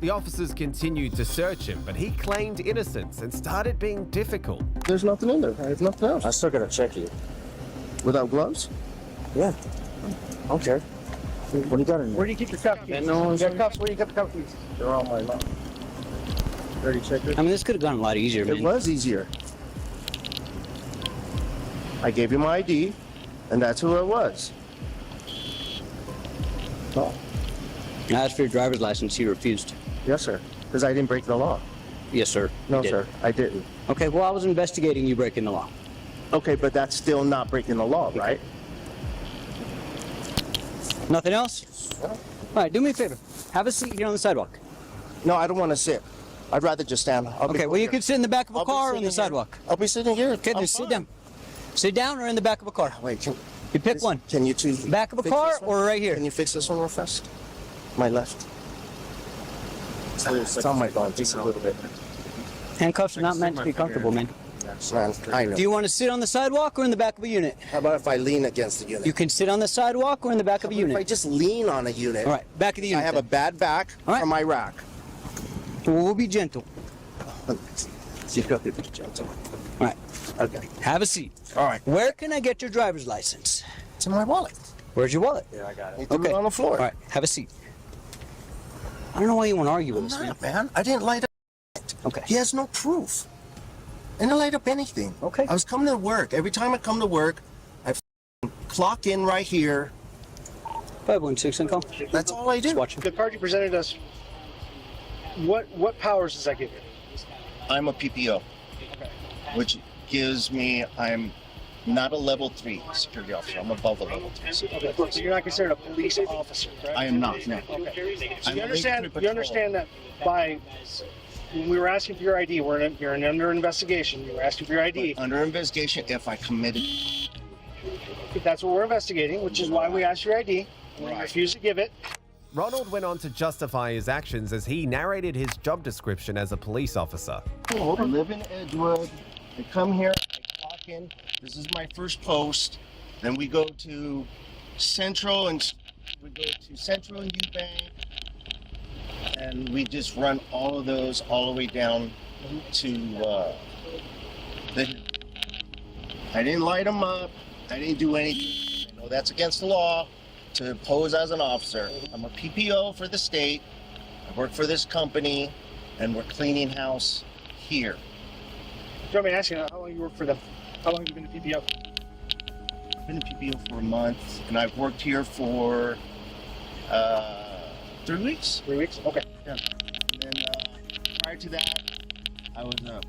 The officers continued to search him, but he claimed innocence and started being difficult. There's nothing in there. There's nothing else. I still gotta check you. Without gloves? Yeah. I don't care. What do you got in there? Where do you keep your cuff keys? No one's got cuffs. Where do you keep the cuff keys? They're on my lap. Dirty checker. I mean, this could have gone a lot easier, man. It was easier. I gave you my ID, and that's who it was. Oh. I asked for your driver's license. You refused. Yes, sir. Because I didn't break the law. Yes, sir. No, sir. I didn't. Okay, well, I was investigating you breaking the law. Okay, but that's still not breaking the law, right? Nothing else? All right, do me a favor. Have a seat here on the sidewalk. No, I don't want to sit. I'd rather just stand. Okay, well, you can sit in the back of a car or on the sidewalk. I'll be sitting here. Okay, then sit down. Sit down or in the back of a car. Wait, you pick one. Can you choose? Back of a car or right here? Can you fix this one real fast? My left. It's on my phone, just a little bit. Handcuffs are not meant to be comfortable, man. Man, I know. Do you want to sit on the sidewalk or in the back of a unit? How about if I lean against the unit? You can sit on the sidewalk or in the back of a unit. If I just lean on a unit. All right, back of the unit. I have a bad back from my rack. Well, we'll be gentle. You got to be gentle. All right. Okay. Have a seat. All right. Where can I get your driver's license? It's in my wallet. Where's your wallet? Yeah, I got it. Okay. On the floor. All right. Have a seat. I don't know why you want to argue with us, man. I didn't light up. Okay. He has no proof. I didn't light up anything. Okay. I was coming to work. Every time I come to work, I clock in right here, 516 Income. That's all I do. The card you presented us, what powers does that give you? I'm a PPO, which gives me, I'm not a level 3 security officer. I'm above a level 3 security Okay, so you're not considered a police officer, correct? I am not, no. Okay. So I'm you a understand, military you understand that by, when we were asking for your ID, you're under investigation, you were asking for your ID. Under investigation if I committed. That's what we're investigating, which is why we asked your ID. When you refuse to give it. Ronald went on to justify his actions as he narrated his job description as a police officer. I live in Edgewood. I come here, I clock in. This is my first post. Then we go to Central and Eubank. And we just run all of those all the way down to I didn't light them up. I didn't do anything. I know that's against the law to pose as an officer. I'm a PPO for the state. I work for this company, and we're cleaning house here. Do you want me to ask you how long you work for them? How long have you been a PPO? I've been a PPO for a month, and I've worked here for 3 weeks. 3 weeks? Okay. Yeah. And then prior to that, I was a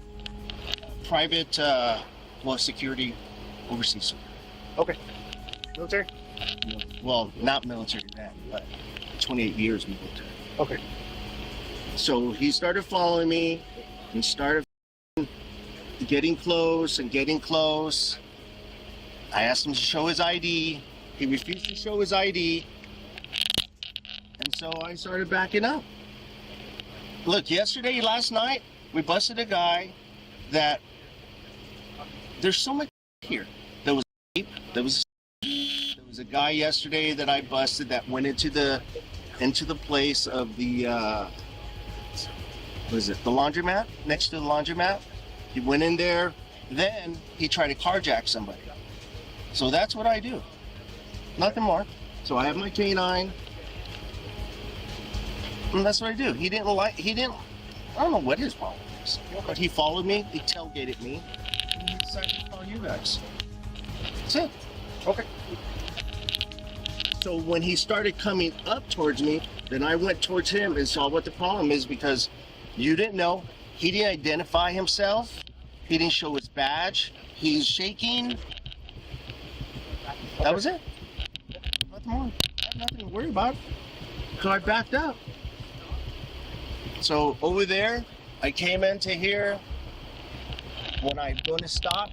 private security overseas. Okay. Military? Well, not military then, but 28 years military. Okay. So he started following me and started getting close and getting close. I asked him to show his ID. He refused to show his ID. And so I started backing up. Look, last night, we busted a guy that there's so much here. There was a guy yesterday that I busted that went into the place of the the laundromat, next to the laundromat. He went in there, then he tried to carjack somebody. So that's what I do. Nothing more. So I have my K9. And that's what I do. I don't know what his problem is. But he followed me, he tailgated me, and he decided to call you guys. That's it. Okay. So when he started coming up towards me, then I went towards him and saw what the problem is, because you didn't know. He didn't identify himself. He didn't show his badge. He's shaking. That was it. Nothing more. I have nothing to worry about. So I backed up. So over there, I came into here. When I'm going to stop,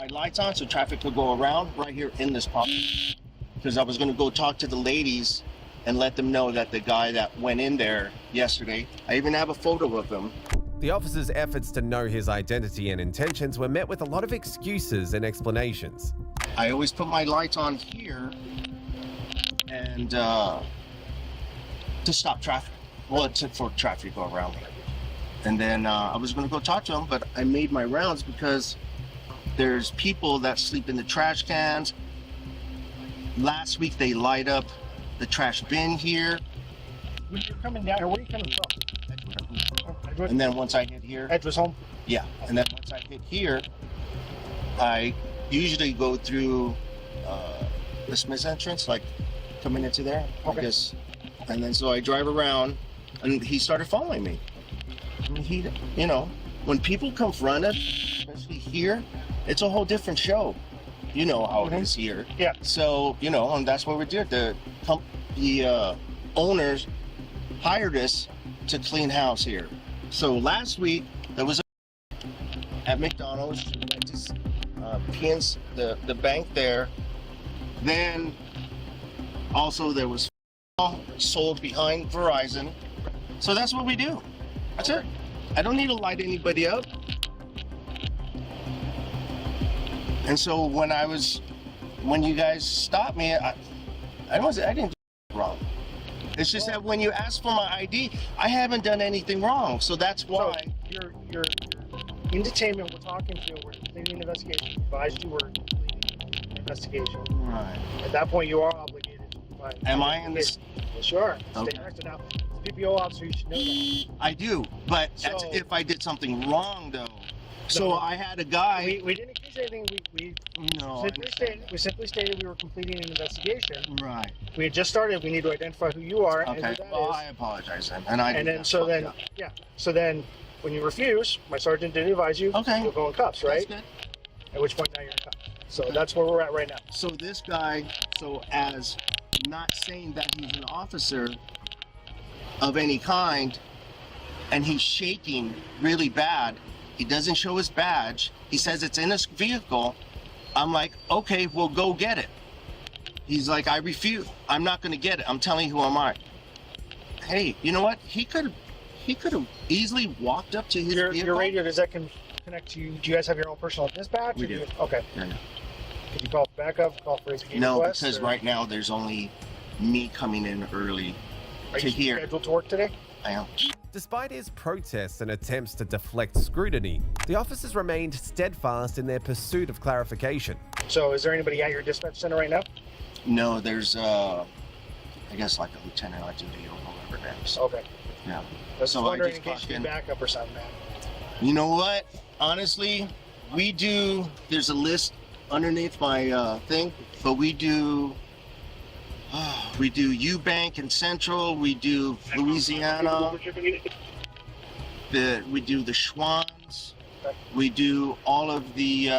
my lights on so traffic could go around right here in this property. Because I was going to go talk to the ladies and let them know that the guy that went in there yesterday, I even have a photo of him. The officer's efforts to know his identity and intentions were met with a lot of excuses and explanations. I always put my lights on here and to stop traffic. Well, for traffic to go around me. And then I was going to go talk to him, but I made my rounds because there's people that sleep in the trash cans. Last week they light up the trash bin here. When you're coming down here, where are you coming from? Edgewood. And then once I hit here, Edgewood's home? Yeah, and then once I hit here, I usually go through the Smith's entrance, like coming into there. Okay. I guess. And then so I drive around, and he started following me. And when people confront us, especially here, it's a whole different show. You know how it is here. Yeah. So, and that's what we did. The owners hired us to clean house here. So last week, there was at McDonald's, went to the bank there. Then also there was sold behind Verizon. So that's what we do. That's it. I don't need to light anybody up. And so when you guys stopped me, I didn't do wrong. It's just that when you ask for my ID, I haven't done anything wrong. So that's why. So you're in detainment. We're talking to you. We're completing an investigation. Advised you were completing an investigation. Right. At that point, you are obligated. Am I in this? Yes, you are. Okay. Stay arrested now. As a PPO officer, you should know that. I do, but that's if I did something wrong, though. So I had a guy. We didn't accuse anything. We No, simply stated we were completing an investigation. Right. We had just started. We need to identify who you are and Okay. who that Well, is. I apologize then. So then, when you refuse, my sergeant did advise you. Okay. You'll go in cuffs, right? That's good. At which point now you're in cuffs. So that's where we're at right now. So this guy, as not saying that he's an officer of any kind, and he's shaking really bad. He doesn't show his badge. He says it's in his vehicle. I'm like, okay, we'll go get it. He's like, I refuse. I'm not going to get it. I'm telling you who am I. Hey, you know what? He could have easily walked up to his vehicle. Your radio, does that connect to you? Do you guys have your own personal dispatch? We do. Okay. Yeah. Could you call for backup? Call for HPD No, request, because or right now there's only me coming in early are to you hear. scheduled to work today? I am. Despite his protests and attempts to deflect scrutiny, the officers remained steadfast in their pursuit of clarification. So is there anybody at your dispatch center right now? No, there's I guess like a lieutenant on duty or whoever that is. Okay. Yeah. I was So I wondering just in case clocked you in. need backup or something, man. You know what? Honestly, there's a list underneath my thing, but we do Eubank and Central, we do Louisiana, we do the Schwans, we do all of the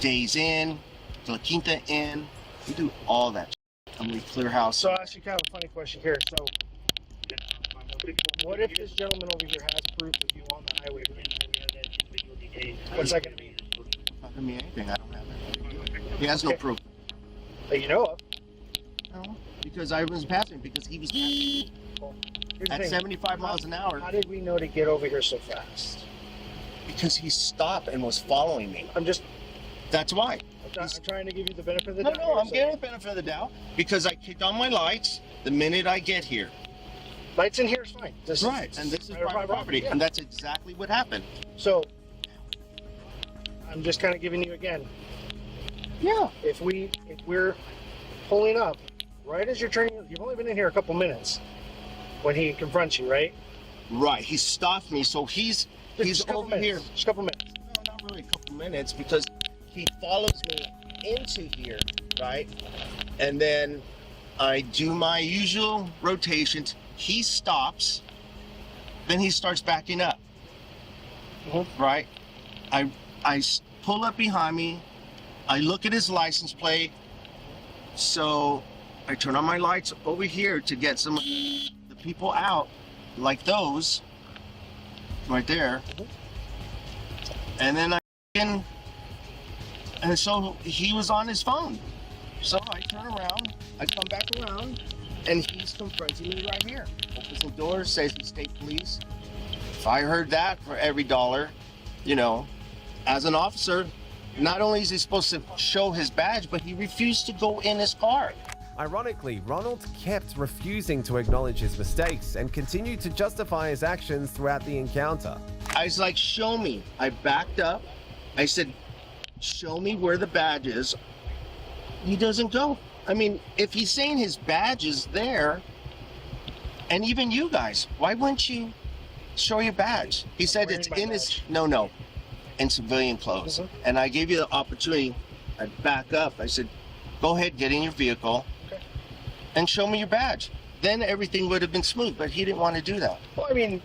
Days Inn, La Quinta Inn, we do all that. And we clear house. So I'll ask you kind of a funny question here. So what if this gentleman over here has proof of you on the highway? What's that going to be? Not gonna be anything. I don't have it. He has no proof. That you know of? No, because I was passing. Because he was passing Here's the at thing. 75 miles an hour. How did we know to get over here so fast? Because he stopped and was following me. That's why. I'm trying to give you the benefit of the No, doubt. no, here, I'm so- getting the benefit of the doubt because I kicked on my lights the minute I get here. Lights in here is fine. This is Right, and this is private property, yeah. and that's exactly what happened. So I'm just kind of giving you again. Yeah. If we're pulling up right as you're turning, you've only been in here a couple minutes when he confronts you, right? Right. He stopped me, so he's over here. Just a couple minutes. No, not really a couple minutes because he follows me into here, right? And then I do my usual rotations. He stops, then he starts backing up. Right? I pull up behind me. I look at his license plate. So I turn on my lights over here to get some of the people out, like those, right there. And then and so he was on his phone. So I turn around, I come back around, and he's confronting me right here. Opens the door, says he's state police. If I heard that for every dollar, as an officer, not only is he supposed to show his badge, but he refused to go in his car. Ironically, Ronald kept refusing to acknowledge his mistakes and continued to justify his actions throughout the encounter. I was like, show me. I backed up. I said, show me where the badge is. He doesn't go. I mean, if he's saying his badge is there, and even you guys, why wouldn't you show your badge? He said it's in his, no, in civilian clothes. And I gave you the opportunity. I back up. I said, go ahead, get in your vehicle and show me your badge. Then everything would have been smooth, but he didn't want to do that. Well, I mean,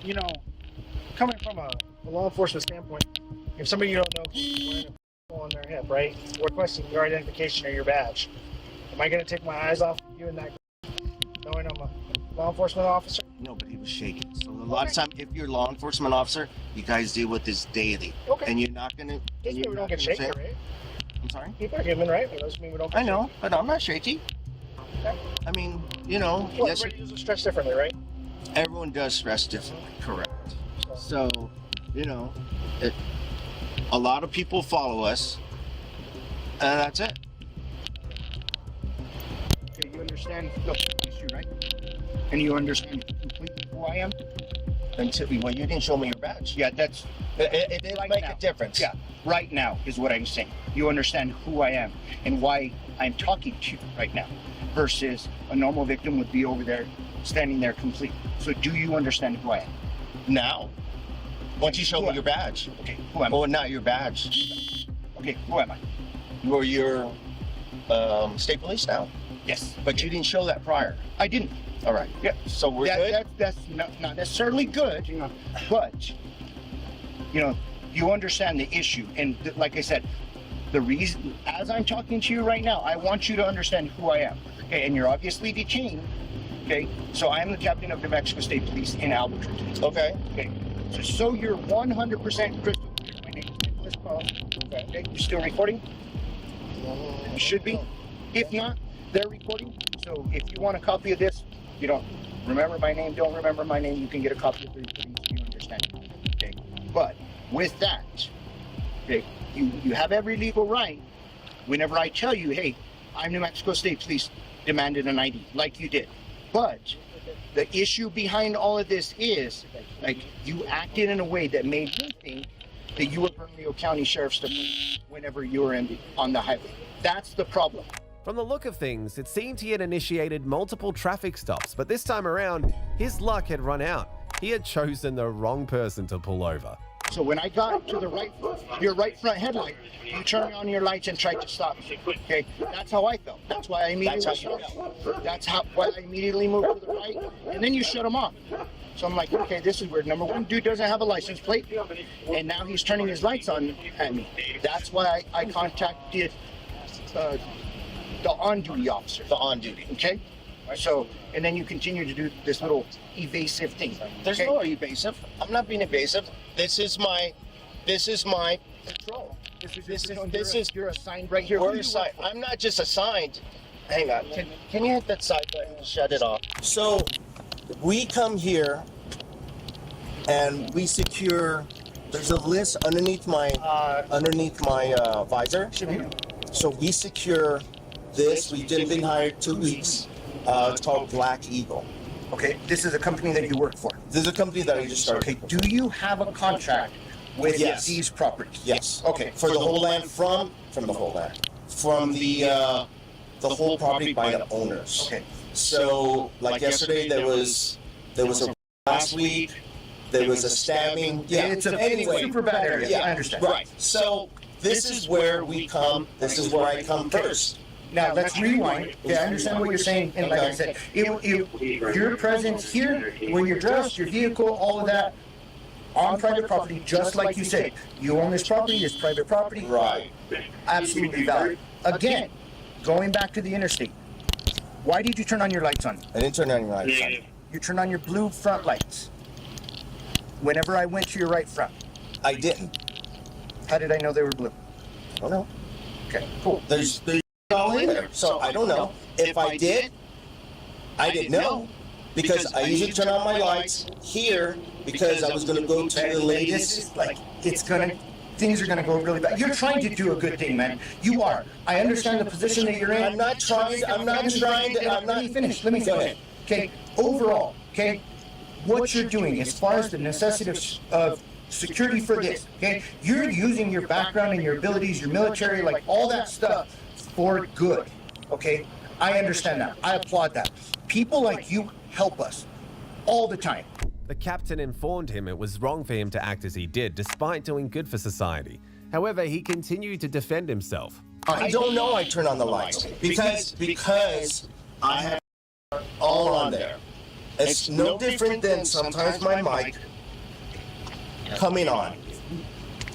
coming from a law enforcement standpoint, if somebody you don't know is wearing a on their hip, right, requesting your identification or your badge, am I going to take my eyes off you and that knowing I'm a law enforcement officer? No, but he was shaking. So a lot of times, if you're a law enforcement officer, you guys deal with this daily. Okay. And you're not going to... Doesn't mean we don't get shaky, right? I'm sorry? People are human, right? It doesn't mean we don't get I know, but I'm not shaky. Okay. I mean, Well, yes, everybody uses stress differently, right? everyone does stress differently, correct. So, a lot of people follow us, and that's it. Okay, you understand the issue, right? And you understand completely who I am? Well, you didn't show me your badge. Yeah, that's... It didn't make now. a difference. Yeah, right now is what I'm saying. You understand who I am and why I'm talking to you right now versus a normal victim would be over there, standing there complete. So do you understand who I am? Now. Once you show me your badge. Okay, who am I? Or not your badge. Okay, who am I? You're state police now. Yes. But you didn't show that prior. I didn't. All right. Yeah. So we're good? That's not necessarily good, but, you understand the issue. And like I said, the reason, as I'm talking to you right now, I want you to understand who I am. Okay, and you're obviously detained. Okay, so I am the captain of New Mexico State Police in Albuquerque. Okay. Okay, so you're 100% crystal clear. My name is Nicholas Paul. Okay, you still recording? You should be. If not, they're recording. So if you want a copy of this, you don't remember my name, don't remember my name, you can get a copy of the recording so you understand. Okay, but with that, okay, you have every legal right whenever I tell you, hey, I'm New Mexico State Police, demanded an ID, like you did. But the issue behind all of this is, like, you acted in a way that made me think that you were Bernalillo County Sheriff's Department whenever you were on the highway. That's the problem. From the look of things, it seemed he had initiated multiple traffic stops, but this time around, his luck had run out. He had chosen the wrong person to pull over. So when I got to your right front headlight, you turned on your lights and tried to stop me. Okay, that's how I felt. That's why I immediately why I immediately moved to the right, and then you shut them off. So I'm like, okay, this is weird. Number one, dude doesn't have a license plate, and now he's turning his lights on at me. That's why I contacted the on-duty officer. The on-duty. Okay. So, and then you continue to do this little evasive thing. There's no evasive. I'm not being evasive. This is my patrol. You're assigned right here. We're assigned. I'm not just assigned. Hang on. Can you hit that side button and shut it off? So we come here and we secure. There's a list underneath my visor. So we secure this. We've been hired 2 weeks. It's called Black Eagle. Okay, this is a company that you work for. This is a company that I just started. Okay, do you have a contract with these properties? Yes. Okay. For the whole land, from the whole land, from the whole property by the owners. Okay. So like yesterday, there was a last week. There was a stabbing. Yeah. It's a anyway, super bad area. Yeah, I understand. Right. So this is where we come. This is where I come first. Now let's rewind. Okay, I understand what you're saying, and like I said, your presence here, where you're dressed, your vehicle, all of that, on private property, just like you said, you own this property, it's private property. Right. Absolutely valid. Again, going back to the interstate, why did you turn on your lights on? I didn't turn on your lights on. You turned on your blue front lights. Whenever I went to your right front. I didn't. How did I know they were blue? I don't know. Okay, cool. There's all in there. So I don't know. If I did, I didn't know. Because I usually turn on my lights here because I was going to go to the latest. Like, things are going to go really bad. You're trying to do a good thing, man. You are. I understand the position that you're in. I'm not trying to. Let me finish. Okay, overall, okay, what you're doing as far as the necessity of security for this, okay, you're using your background and your abilities, your military, like all that stuff for good, okay? I understand that. I applaud that. People like you help us all the time. The captain informed him it was wrong for him to act as he did, despite doing good for society. However, he continued to defend himself. I don't know I turn on the lights because I have all on there. It's no different than sometimes my mic coming on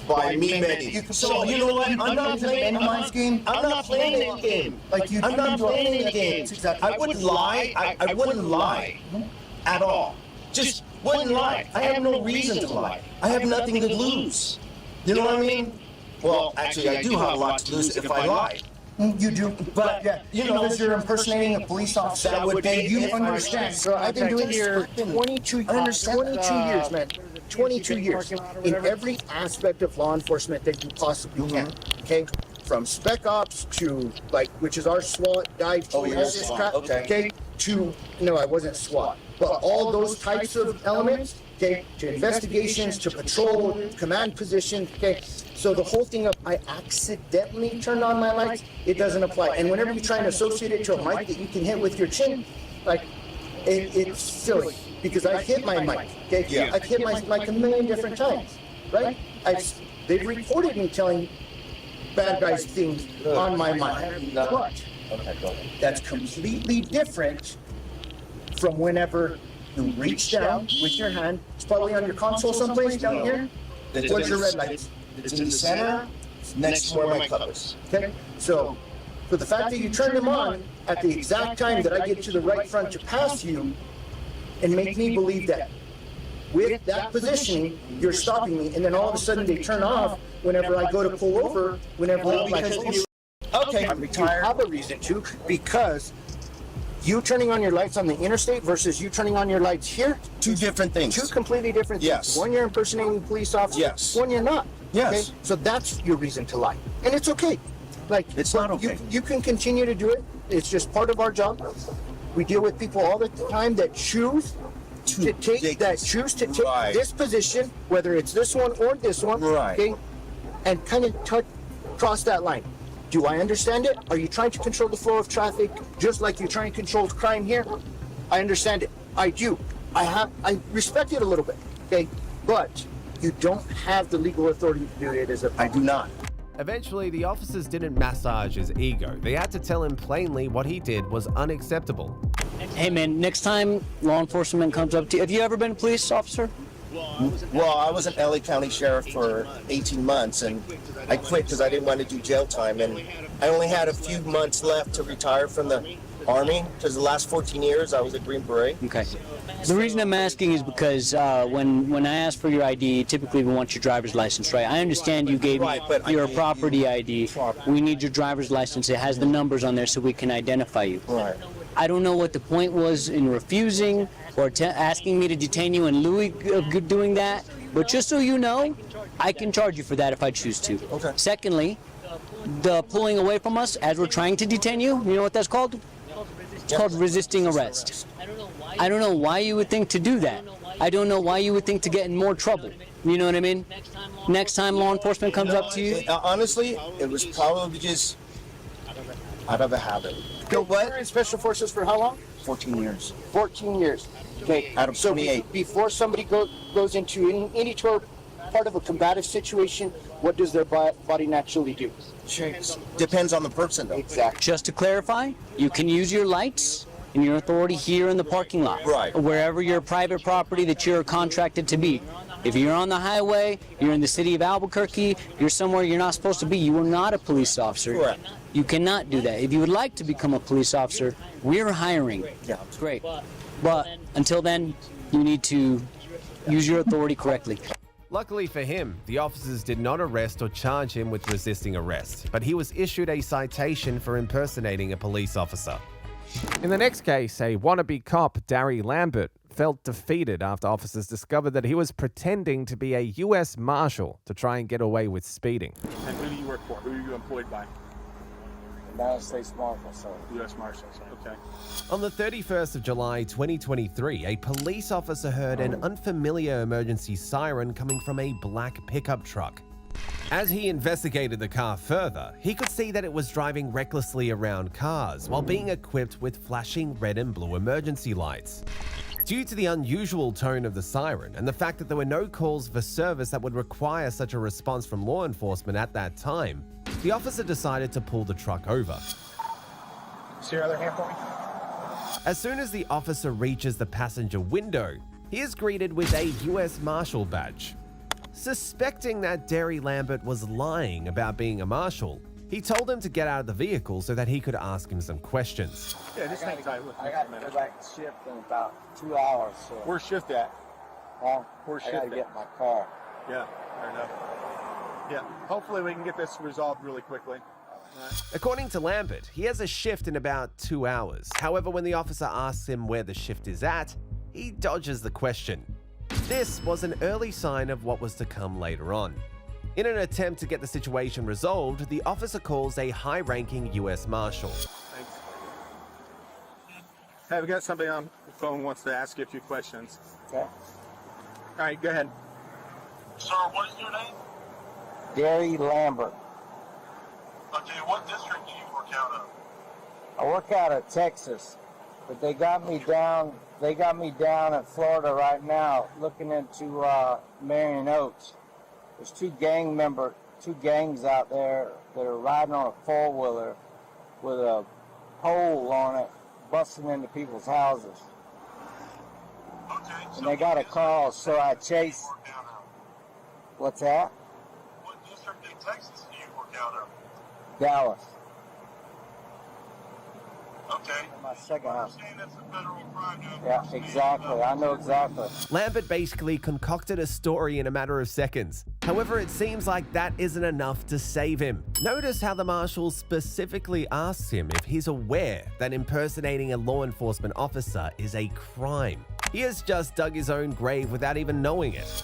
by me making. So you know what? I'm not playing any game. I'm not playing any game. I'm not playing any game. I wouldn't lie. I wouldn't lie at all. Just wouldn't lie. I have no reason to lie. I have nothing to lose. You know what I mean? Well, actually, I do have a lot to lose if I lie. You do, but yeah, you know, because you're impersonating a police officer. That would be you understand. So I've been doing this for 22 years, man. 22 years in every aspect of law enforcement that you possibly can. Okay, from spec ops to which is our SWAT dive. Oh, you're SWAT. Okay. To no, I wasn't SWAT, but all those types of elements. Okay, to investigations, to patrol, command position. Okay, so the whole thing of I accidentally turned on my lights, it doesn't apply. And whenever you try and associate it to a mic that you can hit with your chin, it's silly. because I hit my mic. Okay, Yeah. I've hit my mic a million different times, right? They've reported me telling bad guys things on my mic, but that's completely different from whenever you reach down with your hand. It's probably on your console someplace down here. What's your red light? It's in the center, next to where my cup is. Okay, so for the fact that you turn them on at the exact time that I get to the right front to pass you, and make me believe that with that positioning, you're stopping me, and then all of a sudden they turn off whenever I go to pull over, whenever Okay. you have a reason to, because you turning on your lights on the interstate versus you turning on your lights here, Two different things. two completely different things. Yes. One, you're impersonating a police officer. Yes. One, you're not. Yes. Okay? So that's your reason to lie, and it's okay. Like, It's not okay. You can continue to do it. It's just part of our job. We deal with people all the time that choose to take Right. this position, whether it's this one or this one, Right. okay, and kind of cross that line. Do I understand it? Are you trying to control the flow of traffic just like you're trying to control crime here? I understand it. I do. I respect it a little bit, okay? But you don't have the legal authority to do it as a... I do not. Eventually, the officers didn't massage his ego. They had to tell him plainly what he did was unacceptable. Hey man, next time law enforcement comes up to you, have you ever been a police officer? Well, I was an LA County Sheriff for 18 months, and I quit because I didn't want to do jail time, and I only had a few months left to retire from the Army, because the last 14 years I was a Green Beret. Okay. The reason I'm asking is because when I ask for your ID, typically we want your driver's license, right? I understand you gave me your property ID. We need your driver's license. It has the numbers on there so we can identify you. Right. I don't know what the point was in refusing or asking me to detain you in lieu of doing that, but just so you know, I can charge you for that if I choose to. Okay. Secondly, the pulling away from us as we're trying to detain you, you know what that's called? It's called resisting arrest. I don't know why you would think to do that. I don't know why you would think to get in more trouble. You know what I mean? Next time law enforcement comes up to you? Honestly, it was probably just out of a habit. You were in Special Forces for how long? 14 years. 14 years. Okay. Out of 28. So before somebody goes into any part of a combative situation, what does their body naturally do? Depends on the person, though. Exactly. Just to clarify, you can use your lights and your authority here in the parking lot. Right. Or wherever your private property that you're contracted to be. If you're on the highway, you're in the city of Albuquerque, you're somewhere you're not supposed to be, you are not a police officer. Correct. You cannot do that. If you would like to become a police officer, we're hiring. Yeah. Great. But until then, you need to use your authority correctly. Luckily for him, the officers did not arrest or charge him with resisting arrest, but he was issued a citation for impersonating a police officer. In the next case, a wannabe cop, Darry Lambert, felt defeated after officers discovered that he was pretending to be a U.S. Marshal to try and get away with speeding. And who do you work for? Who are you employed by? United States Marshal, sir. U.S. Marshals. Okay. On the 31st of July 2023, a police officer heard an unfamiliar emergency siren coming from a black pickup truck. As he investigated the car further, he could see that it was driving recklessly around cars while being equipped with flashing red and blue emergency lights. Due to the unusual tone of the siren and the fact that there were no calls for service that would require such a response from law enforcement at that time, the officer decided to pull the truck over. See your other hand for me? As soon as the officer reaches the passenger window, he is greeted with a U.S. Marshal badge. Suspecting that Darry Lambert was lying about being a marshal, he told him to get out of the vehicle so that he could ask him some questions. Yeah, just hang tight with me. I got to go back to shift in about 2 hours. So. Where's shift at? Where's shift I got to at? get my car. Yeah, fair enough. Yeah, hopefully we can get this resolved really quickly. According to Lambert, he has a shift in about 2 hours. However, when the officer asks him where the shift is at, he dodges the question. This was an early sign of what was to come later on. In an attempt to get the situation resolved, the officer calls a high-ranking U.S. Marshal. Thanks. Hey, we got somebody on the phone who wants to ask you a few questions. Okay. All right, go ahead. Sir, what is your name? Darry Lambert. Okay, what district do you work out of? I work out of Texas. But they got me down. They got me down in Florida right now, looking into Marion Oaks. There's two gangs out there that are riding on a four-wheeler with a pole on it, busting into people's houses. Okay. And they got a call, so I chased. What's that? What district in Texas do you work out of? Dallas. Okay. My second house. Saying that's a federal crime now. Yeah, exactly. I know exactly. Lambert basically concocted a story in a matter of seconds. However, it seems like that isn't enough to save him. Notice how the marshal specifically asks him if he's aware that impersonating a law enforcement officer is a crime. He has just dug his own grave without even knowing it.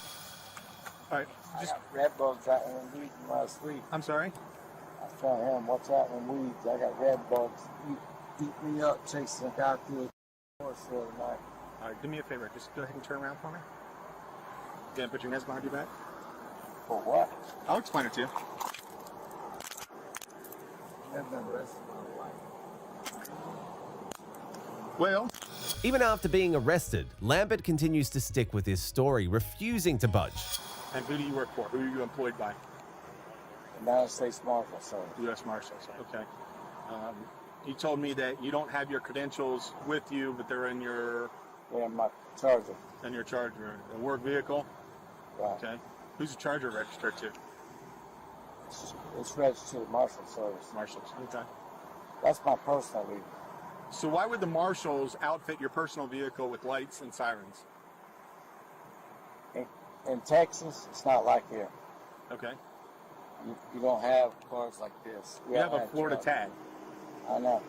All right. I got red bugs out in weeds when I was asleep. I'm sorry? I was telling him, what's happening weeds? I got red bugs. You beat me up chasing a guy through the forest the other night. All right, do me a favor. Just go ahead and turn around for me. Again, put your hands behind your back. For what? I'll explain it to you. I've been arrested my life. Well, even after being arrested, Lambert continues to stick with his story, refusing to budge. and who do you work for? Who are you employed by? United States Marshal Service. U.S. Marshals. Okay. You told me that you don't have your credentials with you, but they're in your... They're in my Charger. In your Charger. A work vehicle? Right. Okay. Who's the Charger registered to? It's registered to the Marshal Service. Marshals. Okay. That's my personal vehicle. So why would the Marshals outfit your personal vehicle with lights and sirens? In Texas, it's not like here. Okay. You don't have cars like this. We have a Florida tag. I know.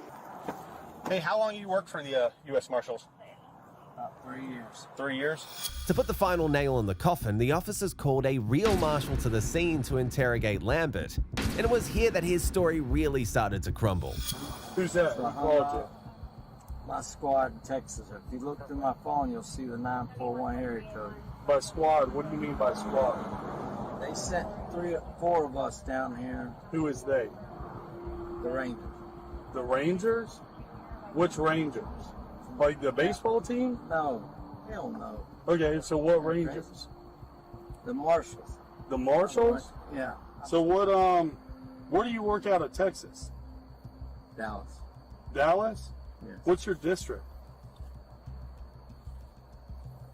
Hey, how long you worked for the U.S. Marshals? About 3 years. 3 years? To put the final nail in the coffin, the officers called a real marshal to the scene to interrogate Lambert. And it was here that his story really started to crumble. Who's that? Who called you? My squad in Texas. If you look through my phone, you'll see the 941 area code. By squad, what do you mean by squad? They sent 3 or 4 of us down here. Who is they? The Rangers. The Rangers? Which Rangers? Like the baseball team? No. Hell no. Okay, so what Rangers? The Marshals. The Marshals? Yeah. So what, where do you work out of Texas? Dallas. Dallas? Yes. What's your district?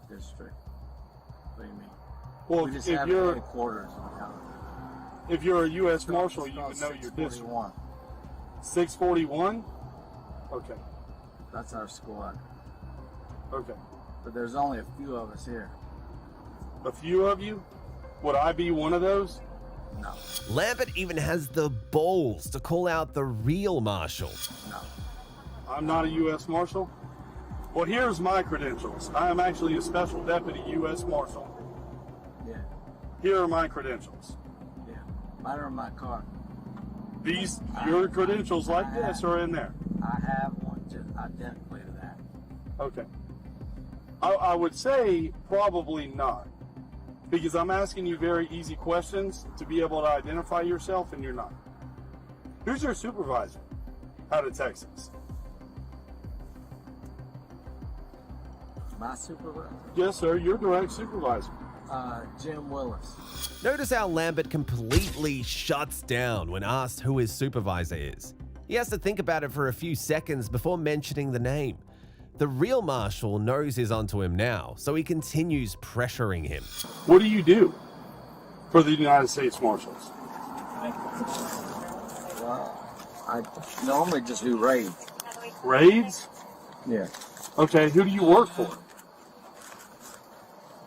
District. What do you mean? Well, we just if have you're headquarters in the county. If you're a U.S. Marshal, you would know your district. 641? Okay. That's our squad. Okay. But there's only a few of us here. A few of you? Would I be one of those? No. Lambert even has the balls to call out the real marshal. No. I'm not a U.S. Marshal? Well, here's my credentials. I am actually a special deputy U.S. Marshal. Yeah. Here are my credentials. Yeah. Mine are in my car. These, your credentials like this are in there. I have one just identically to that. Okay. I would say probably not. Because I'm asking you very easy questions to be able to identify yourself, and you're not. Who's your supervisor out of Texas? My supervisor? Yes, sir. Your direct supervisor. Jim Willis. Notice how Lambert completely shuts down when asked who his supervisor is. He has to think about it for a few seconds before mentioning the name. The real marshal knows he's onto him now, so he continues pressuring him. What do you do for the United States Marshals? I normally just do raids. Raids? Yeah. Okay, who do you work for?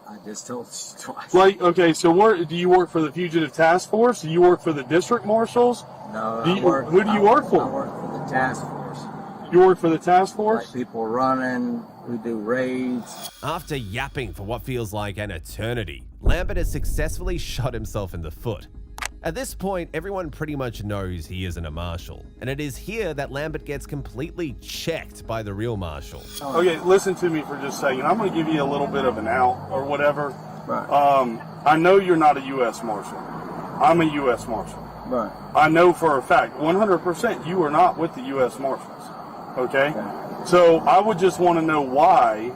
I just told you twice. Like, okay, so where do you work for the Fugitive Task Force? Do you work for the District Marshals? No, who do you work for? I work for the task force. You work for the task force? Like people running, we do raids. After yapping for what feels like an eternity, Lambert has successfully shot himself in the foot. At this point, everyone pretty much knows he isn't a marshal, and it is here that Lambert gets completely checked by the real marshal. Okay, listen to me for just a second. I'm going to give you a little bit of an out or whatever. Right. I know you're not a U.S. Marshal. I'm a U.S. Marshal. Right. I know for a fact, 100%, you are not with the U.S. Marshals. Okay? So I would just want to know why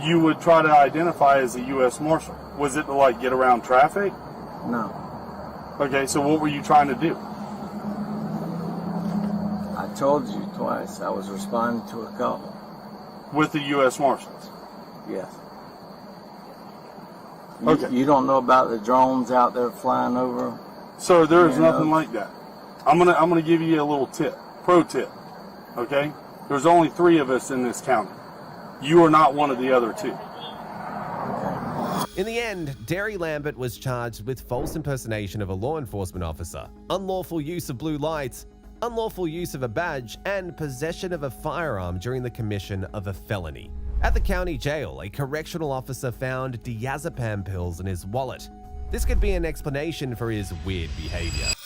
you would try to identify as a U.S. Marshal. Was it to like get around traffic? No. Okay, so what were you trying to do? I told you twice I was responding to a call. With the U.S. Marshals? Yes. Okay. You don't know about the drones out there flying over? Sir, there is nothing like that. I'm gonna give you a little tip, pro tip. Okay? There's only 3 of us in this county. You are not one of the other 2. In the end, Derry Lambert was charged with false impersonation of a law enforcement officer, unlawful use of blue lights, unlawful use of a badge, and possession of a firearm during the commission of a felony. At the county jail, a correctional officer found diazepam pills in his wallet. This could be an explanation for his weird behavior.